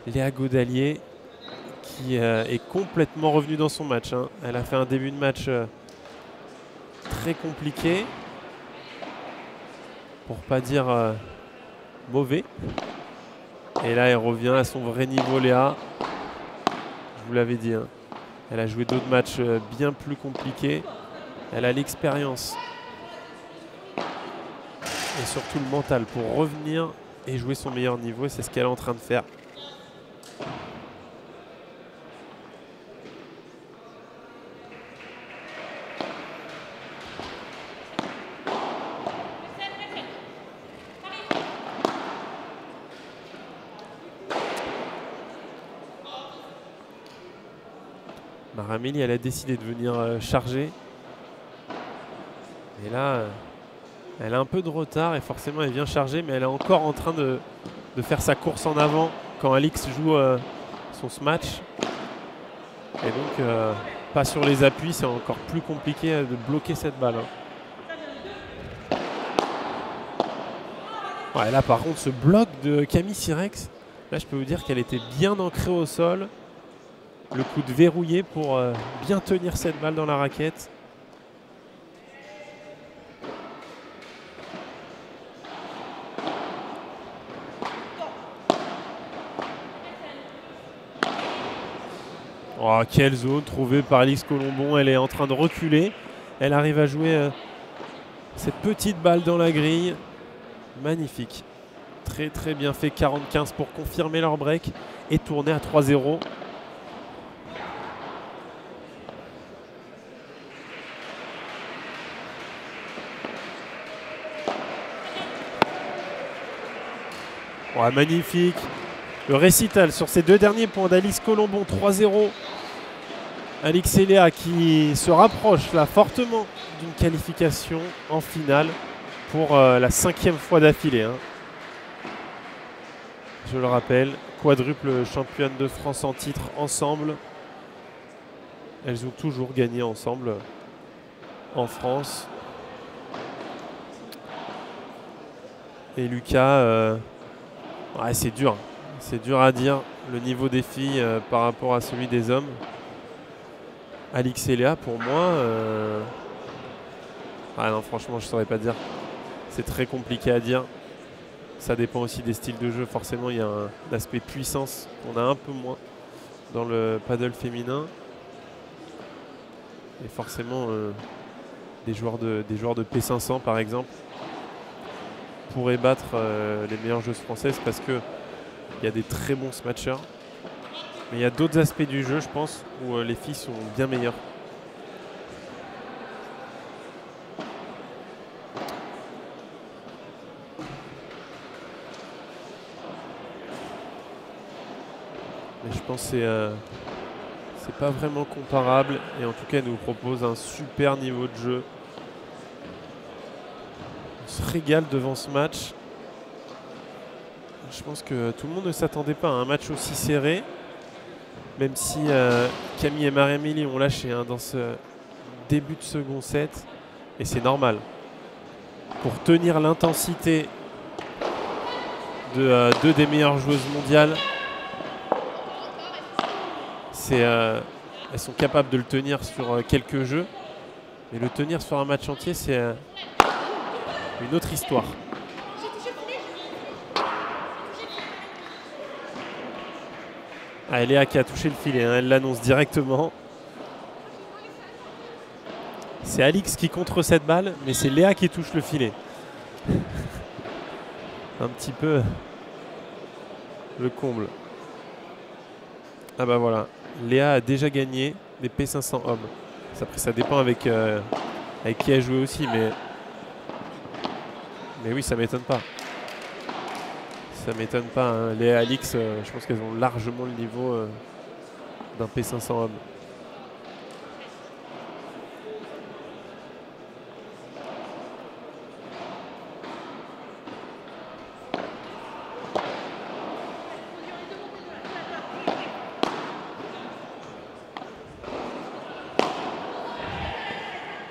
Speaker 1: Léa Godalier qui est complètement revenue dans son match. Hein. Elle a fait un début de match très compliqué. Pour pas dire mauvais. Et là, elle revient à son vrai niveau, Léa. Je vous l'avais dit. Hein. Elle a joué d'autres matchs bien plus compliqués. Elle a l'expérience. Et surtout le mental pour revenir et jouer son meilleur niveau. Et c'est ce qu'elle est en train de faire. Marie-Amélie, elle a décidé de venir charger. Et là, elle a un peu de retard et forcément elle vient charger, mais elle est encore en train de faire sa course en avant quand Alix joue son smash. Et donc, pas sur les appuis, c'est encore plus compliqué de bloquer cette balle. Hein. Ouais, là, par contre, ce bloc de Camille Sirex, là, je peux vous dire qu'elle était bien ancrée au sol. Le coup de verrouillé pour bien tenir cette balle dans la raquette. Oh, quelle zone trouvée par Alix Colombon. Elle est en train de reculer. Elle arrive à jouer cette petite balle dans la grille. Magnifique. Très très bien fait. 40-15 pour confirmer leur break et tourner à 3-0. Ouais, magnifique. Le récital sur ces deux derniers points d'Alix Colombon, 3-0. Alix et Léa qui se rapprochent là fortement d'une qualification en finale pour la 5e fois d'affilée. Hein. Je le rappelle, quadruple championne de France en titre ensemble. Elles ont toujours gagné ensemble en France. Et Lucas... ouais, c'est dur. C'est dur à dire le niveau des filles par rapport à celui des hommes. Alix et Léa, pour moi... ah non, franchement, je ne saurais pas dire. C'est très compliqué à dire. Ça dépend aussi des styles de jeu. Forcément, il y a un aspect puissance qu'on a un peu moins dans le paddle féminin. Et forcément, des joueurs de P500, par exemple, pourraient battre les meilleures joueuses françaises parce qu'il y a des très bons smatchers. Mais il y a d'autres aspects du jeu, je pense, où les filles sont bien meilleures. Mais je pense que c'est pas vraiment comparable. Et en tout cas, elle nous propose un super niveau de jeu. On se régale devant ce match. Je pense que tout le monde ne s'attendait pas à un match aussi serré. Même si Camille et Marie-Amélie ont lâché dans ce début de second set. Et c'est normal. Pour tenir l'intensité de deux des meilleures joueuses mondiales, elles sont capables de le tenir sur quelques jeux. Mais le tenir sur un match entier, c'est une autre histoire. Ah, Léa qui a touché le filet, hein, elle l'annonce directement. C'est Alix qui contre cette balle, mais c'est Léa qui touche le filet. Un petit peu le comble. Ah bah voilà, Léa a déjà gagné des P500 hommes. Après ça dépend avec qui elle joué aussi, mais oui, ça m'étonne pas. Ça m'étonne pas, hein. Léa et Alix, je pense qu'elles ont largement le niveau d'un P500 hommes.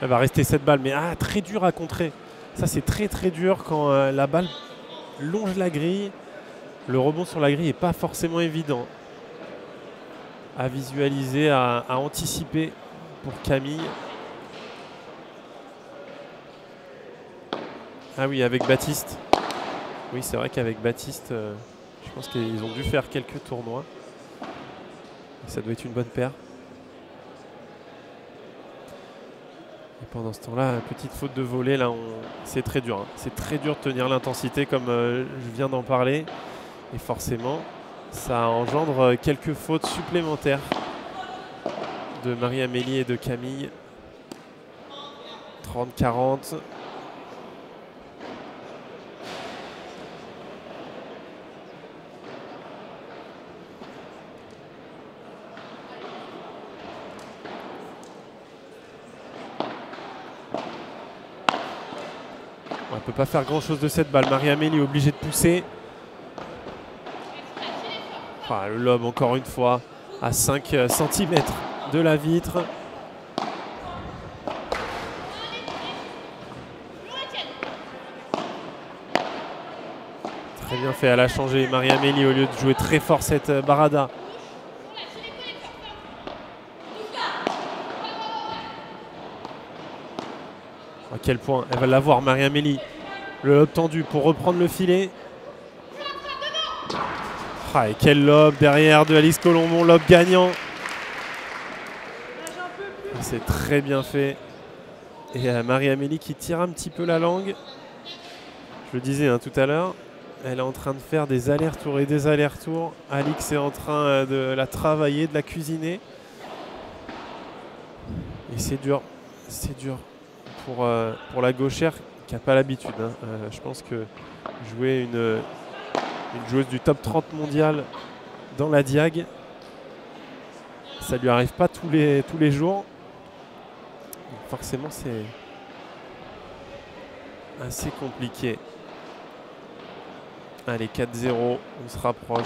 Speaker 1: Elle va rester cette balle, mais très dur à contrer. Ça, c'est très dur quand la balle longe la grille. Le rebond sur la grille n'est pas forcément évident à visualiser, à anticiper pour Camille. Ah oui, avec Baptiste. Oui, c'est vrai qu'avec Baptiste, je pense qu'ils ont dû faire quelques tournois. Ça doit être une bonne paire. Et pendant ce temps-là, petite faute de volée, là, c'est très dur. Hein. C'est très dur de tenir l'intensité comme je viens d'en parler. Et forcément, ça engendre quelques fautes supplémentaires de Marie-Amélie et de Camille. 30-40. On ne peut pas faire grand-chose de cette balle. Marie-Amélie est obligée de pousser. Le lob, encore une fois, à 5 cm de la vitre. Très bien fait, elle a changé. Marie-Amélie, au lieu de jouer très fort cette barada. À quel point elle va l'avoir, Marie-Amélie. Le lob tendu pour reprendre le filet. Et quel lob derrière de Alix Colombon, lob gagnant. C'est très bien fait. Et Marie-Amélie qui tire un petit peu la langue. Je le disais tout à l'heure, elle est en train de faire des allers-retours et des allers-retours. Alix est en train de la travailler, de la cuisiner. Et c'est dur pour la gauchère qui n'a pas l'habitude. Je pense que jouer une joueuse du top 30 mondial dans la Diag, ça lui arrive pas tous les jours. Donc forcément, c'est assez compliqué. Allez, 4-0, on se rapproche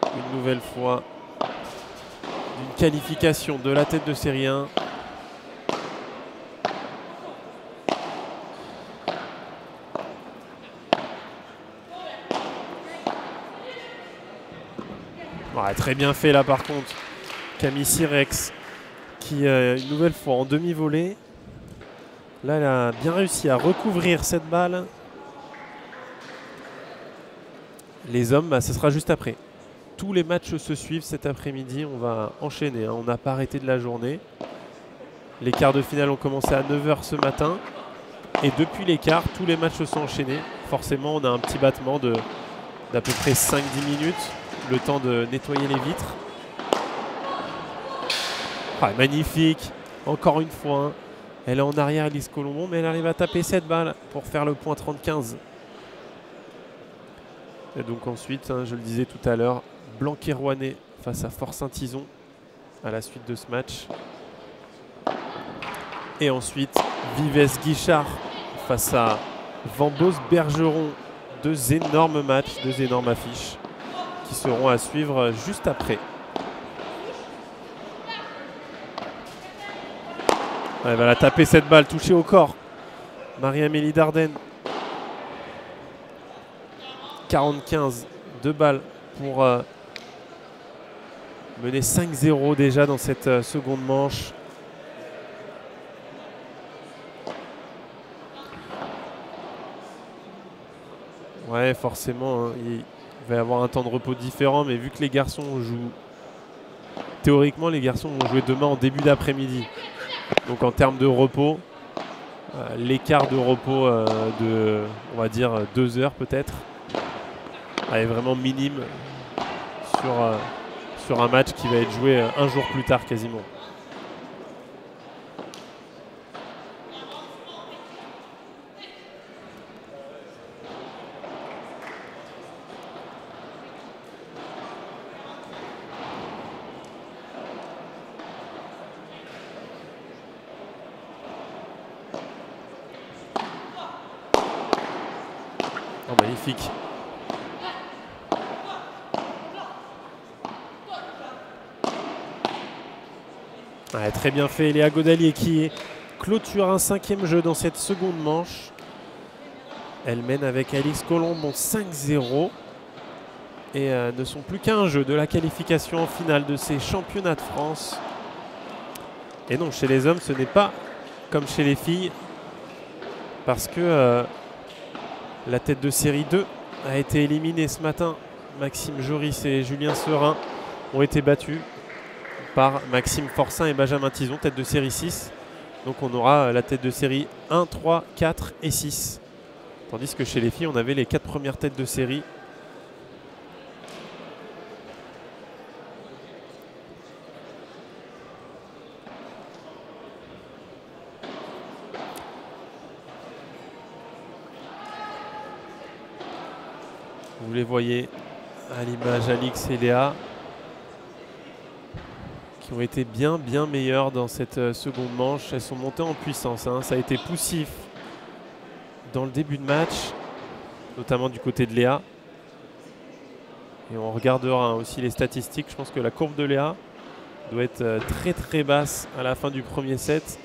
Speaker 1: une nouvelle fois d'une qualification de la tête de série 1. Très bien fait là par contre. Camille Sirex qui une nouvelle fois en demi-volée. Là elle a bien réussi à recouvrir cette balle. Les hommes, ce sera juste après. Tous les matchs se suivent cet après-midi. On va enchaîner. On n'a pas arrêté de la journée. Les quarts de finale ont commencé à 9 h ce matin. Et depuis les quarts, tous les matchs se sont enchaînés. Forcément, on a un petit battement d'à peu près 5-10 minutes. Le temps de nettoyer les vitres. Magnifique. Encore une fois. Elle est en arrière, Alix Colombon, mais elle arrive à taper cette balle pour faire le point 30-15. Et donc ensuite, je le disais tout à l'heure, Blanquet-Rouanet face à Fort-Saint-Izon à la suite de ce match. Et ensuite, Vives-Guichard face à Vambos-Bergeron. Deux énormes matchs, deux énormes affiches qui seront à suivre juste après. Elle va la taper cette balle, touchée au corps. Marie-Amélie Dardenne. 40-15, 2 balles pour mener 5-0 déjà dans cette seconde manche. Ouais, forcément, hein, il va y avoir un temps de repos différent, mais vu que les garçons jouent... Théoriquement, les garçons vont jouer demain en début d'après-midi. Donc en termes de repos, l'écart de repos de, on va dire, 2 heures peut-être, est vraiment minime sur un match qui va être joué un jour plus tard quasiment. Oh, magnifique. Ouais, très bien fait, Léa Godalier qui clôture un 5e jeu dans cette seconde manche. Elle mène avec Alix Colombon 5-0 et ne sont plus qu'à un jeu de la qualification en finale de ces championnats de France. Et non, chez les hommes, ce n'est pas comme chez les filles parce que la tête de série 2 a été éliminée ce matin. Maxime Joris et Julien Serin ont été battus par Maxime Forcin et Benjamin Tison, tête de série 6. Donc on aura la tête de série 1, 3, 4 et 6. Tandis que chez les filles, on avait les 4 premières têtes de série. Vous les voyez à l'image, Alix et Léa, qui ont été bien meilleures dans cette seconde manche. Elles sont montées en puissance, hein. Ça a été poussif dans le début de match, notamment du côté de Léa. Et on regardera aussi les statistiques. Je pense que la courbe de Léa doit être très basse à la fin du premier set.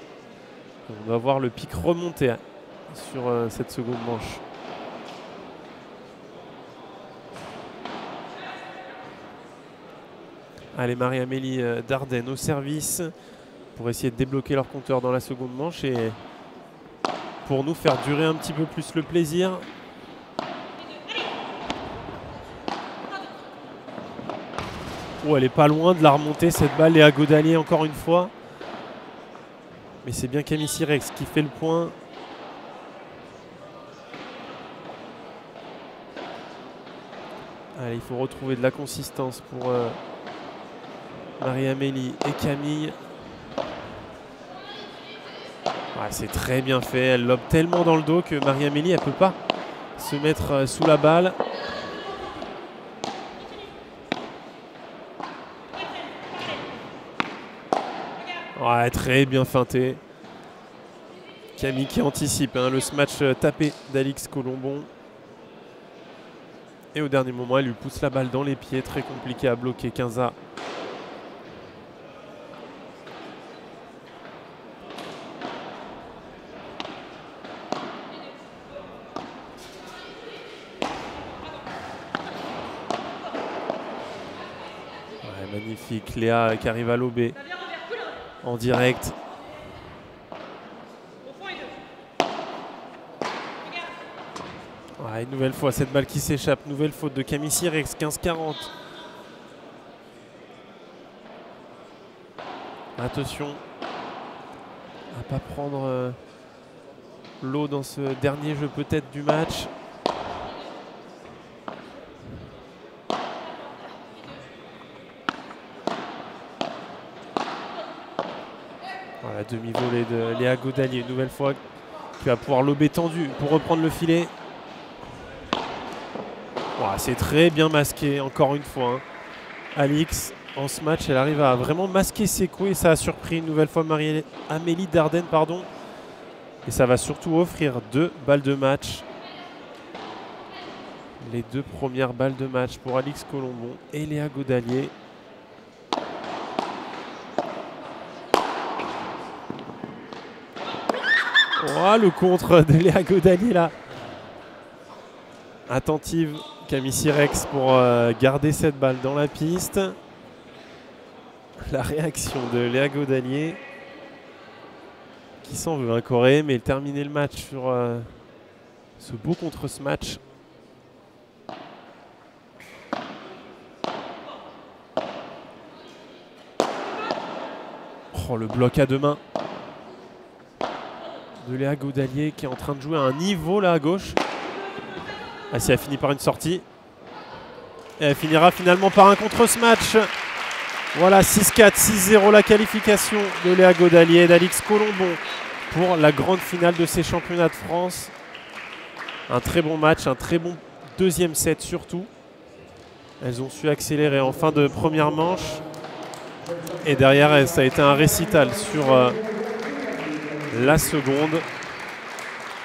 Speaker 1: On va voir le pic remonter sur cette seconde manche. Allez, Marie-Amélie Dardenne au service pour essayer de débloquer leur compteur dans la seconde manche et pour nous faire durer un petit peu plus le plaisir. Oh, elle est pas loin de la remonter cette balle. Léa Godalier encore une fois. Mais c'est bien Camille Sirex qui fait le point. Allez, il faut retrouver de la consistance pour Marie-Amélie et Camille. Ouais, c'est très bien fait. Elle lobe tellement dans le dos que Marie-Amélie, elle ne peut pas se mettre sous la balle. Ouais, très bien feinté. Camille qui anticipe le smash tapé d'Alix Colombon. Et au dernier moment, elle lui pousse la balle dans les pieds. Très compliqué à bloquer, Quinza. Ouais, magnifique. Léa qui arrive à lober en direct. Ouais, une nouvelle fois, cette balle qui s'échappe. Nouvelle faute de Camille Sirex, 15-40. Attention à ne pas prendre l'eau dans ce dernier jeu peut-être du match. Voilà, demi-volée de Léa Godalier, une nouvelle fois, qui va pouvoir lober tendu pour reprendre le filet. Voilà, c'est très bien masqué, encore une fois. Alix, en ce match, elle arrive à vraiment masquer ses coups et ça a surpris une nouvelle fois Marie-Amélie Dardenne, pardon. Et ça va surtout offrir 2 balles de match. Les 2 premières balles de match pour Alix Colombon et Léa Godalier. Oh, le contre de Léa Godalier là. Attentive Camille Sirex pour garder cette balle dans la piste. La réaction de Léa Godalier qui s'en veut un Corée, mais terminer le match sur ce beau contre ce match. Oh, le bloc à deux mains de Léa Godalier qui est en train de jouer à un niveau là à gauche. Ah, si elle finit par une sortie. Et elle finira finalement par un contre ce match. Voilà, 6-4, 6-0 la qualification de Léa Godalier et d'Alix Colombon pour la grande finale de ces championnats de France. Un très bon match, un très bon deuxième set surtout. Elles ont su accélérer en fin de première manche. Et derrière, ça a été un récital sur la seconde.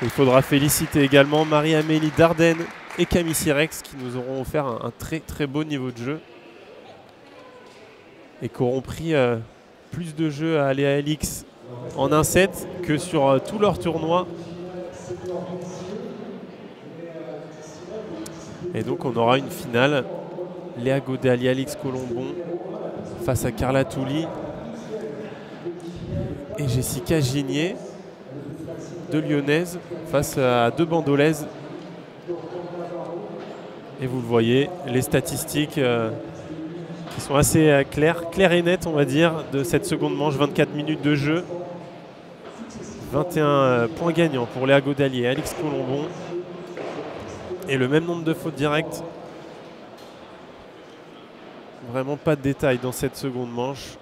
Speaker 1: Il faudra féliciter également Marie-Amélie Dardenne et Camille Sirex qui nous auront offert un très très beau niveau de jeu. Et qui auront pris plus de jeux à Léa Alix en un set que sur tout leur tournoi. Et donc on aura une finale. Léa Godalier, Alix Colombon face à Carla Touli et Jessica Gigné, deux Lyonnaises face à deux Bandolaises. Et vous le voyez, les statistiques qui sont assez claires et nettes, on va dire, de cette seconde manche. 24 minutes de jeu, 21 points gagnants pour Léa Godalier et Alix Colombon, et le même nombre de fautes directes. Vraiment pas de détails dans cette seconde manche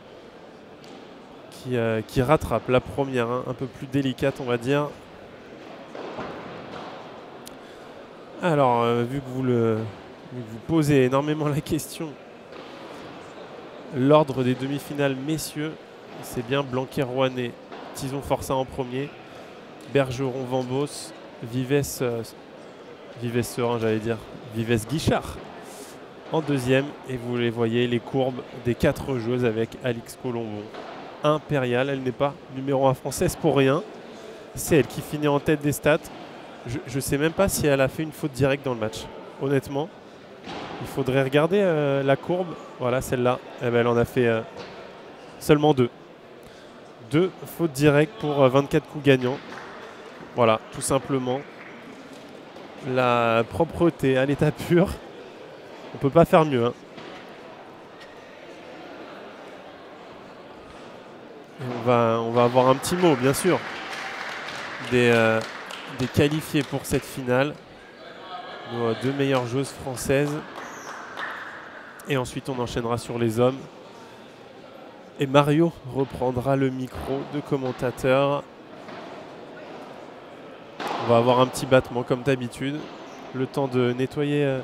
Speaker 1: qui rattrape la première, hein, un peu plus délicate on va dire. Alors vu que vous posez énormément la question, l'ordre des demi-finales messieurs, c'est bien Blanquer-Rouanet, Tison-Forçat en premier, Bergeron-Vambos, Vives Serein j'allais dire, Vives Guichard en deuxième, et vous les voyez les courbes des 4 joueuses avec Alix Colombon impériale. Elle n'est pas numéro 1 française pour rien, c'est elle qui finit en tête des stats. Je ne sais même pas si elle a fait une faute directe dans le match, honnêtement. Il faudrait regarder la courbe, voilà celle-là, eh ben, elle en a fait seulement 2. 2 fautes directes pour 24 coups gagnants. Voilà, tout simplement la propreté à l'état pur. On ne peut pas faire mieux. Hein. Et on va avoir un petit mot, bien sûr, des qualifiés pour cette finale. Nos 2 meilleures joueuses françaises. Et ensuite, on enchaînera sur les hommes. Et Mario reprendra le micro de commentateur. On va avoir un petit battement comme d'habitude. Le temps de nettoyer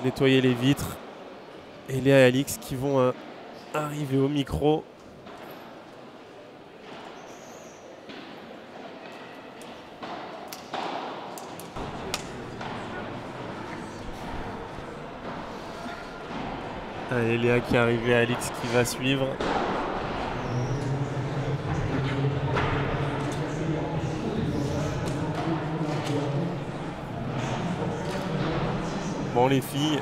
Speaker 1: les vitres. Et Léa et Alix qui vont arriver au micro. Allez, Léa qui est arrivée, Alix qui va suivre. Bon les filles,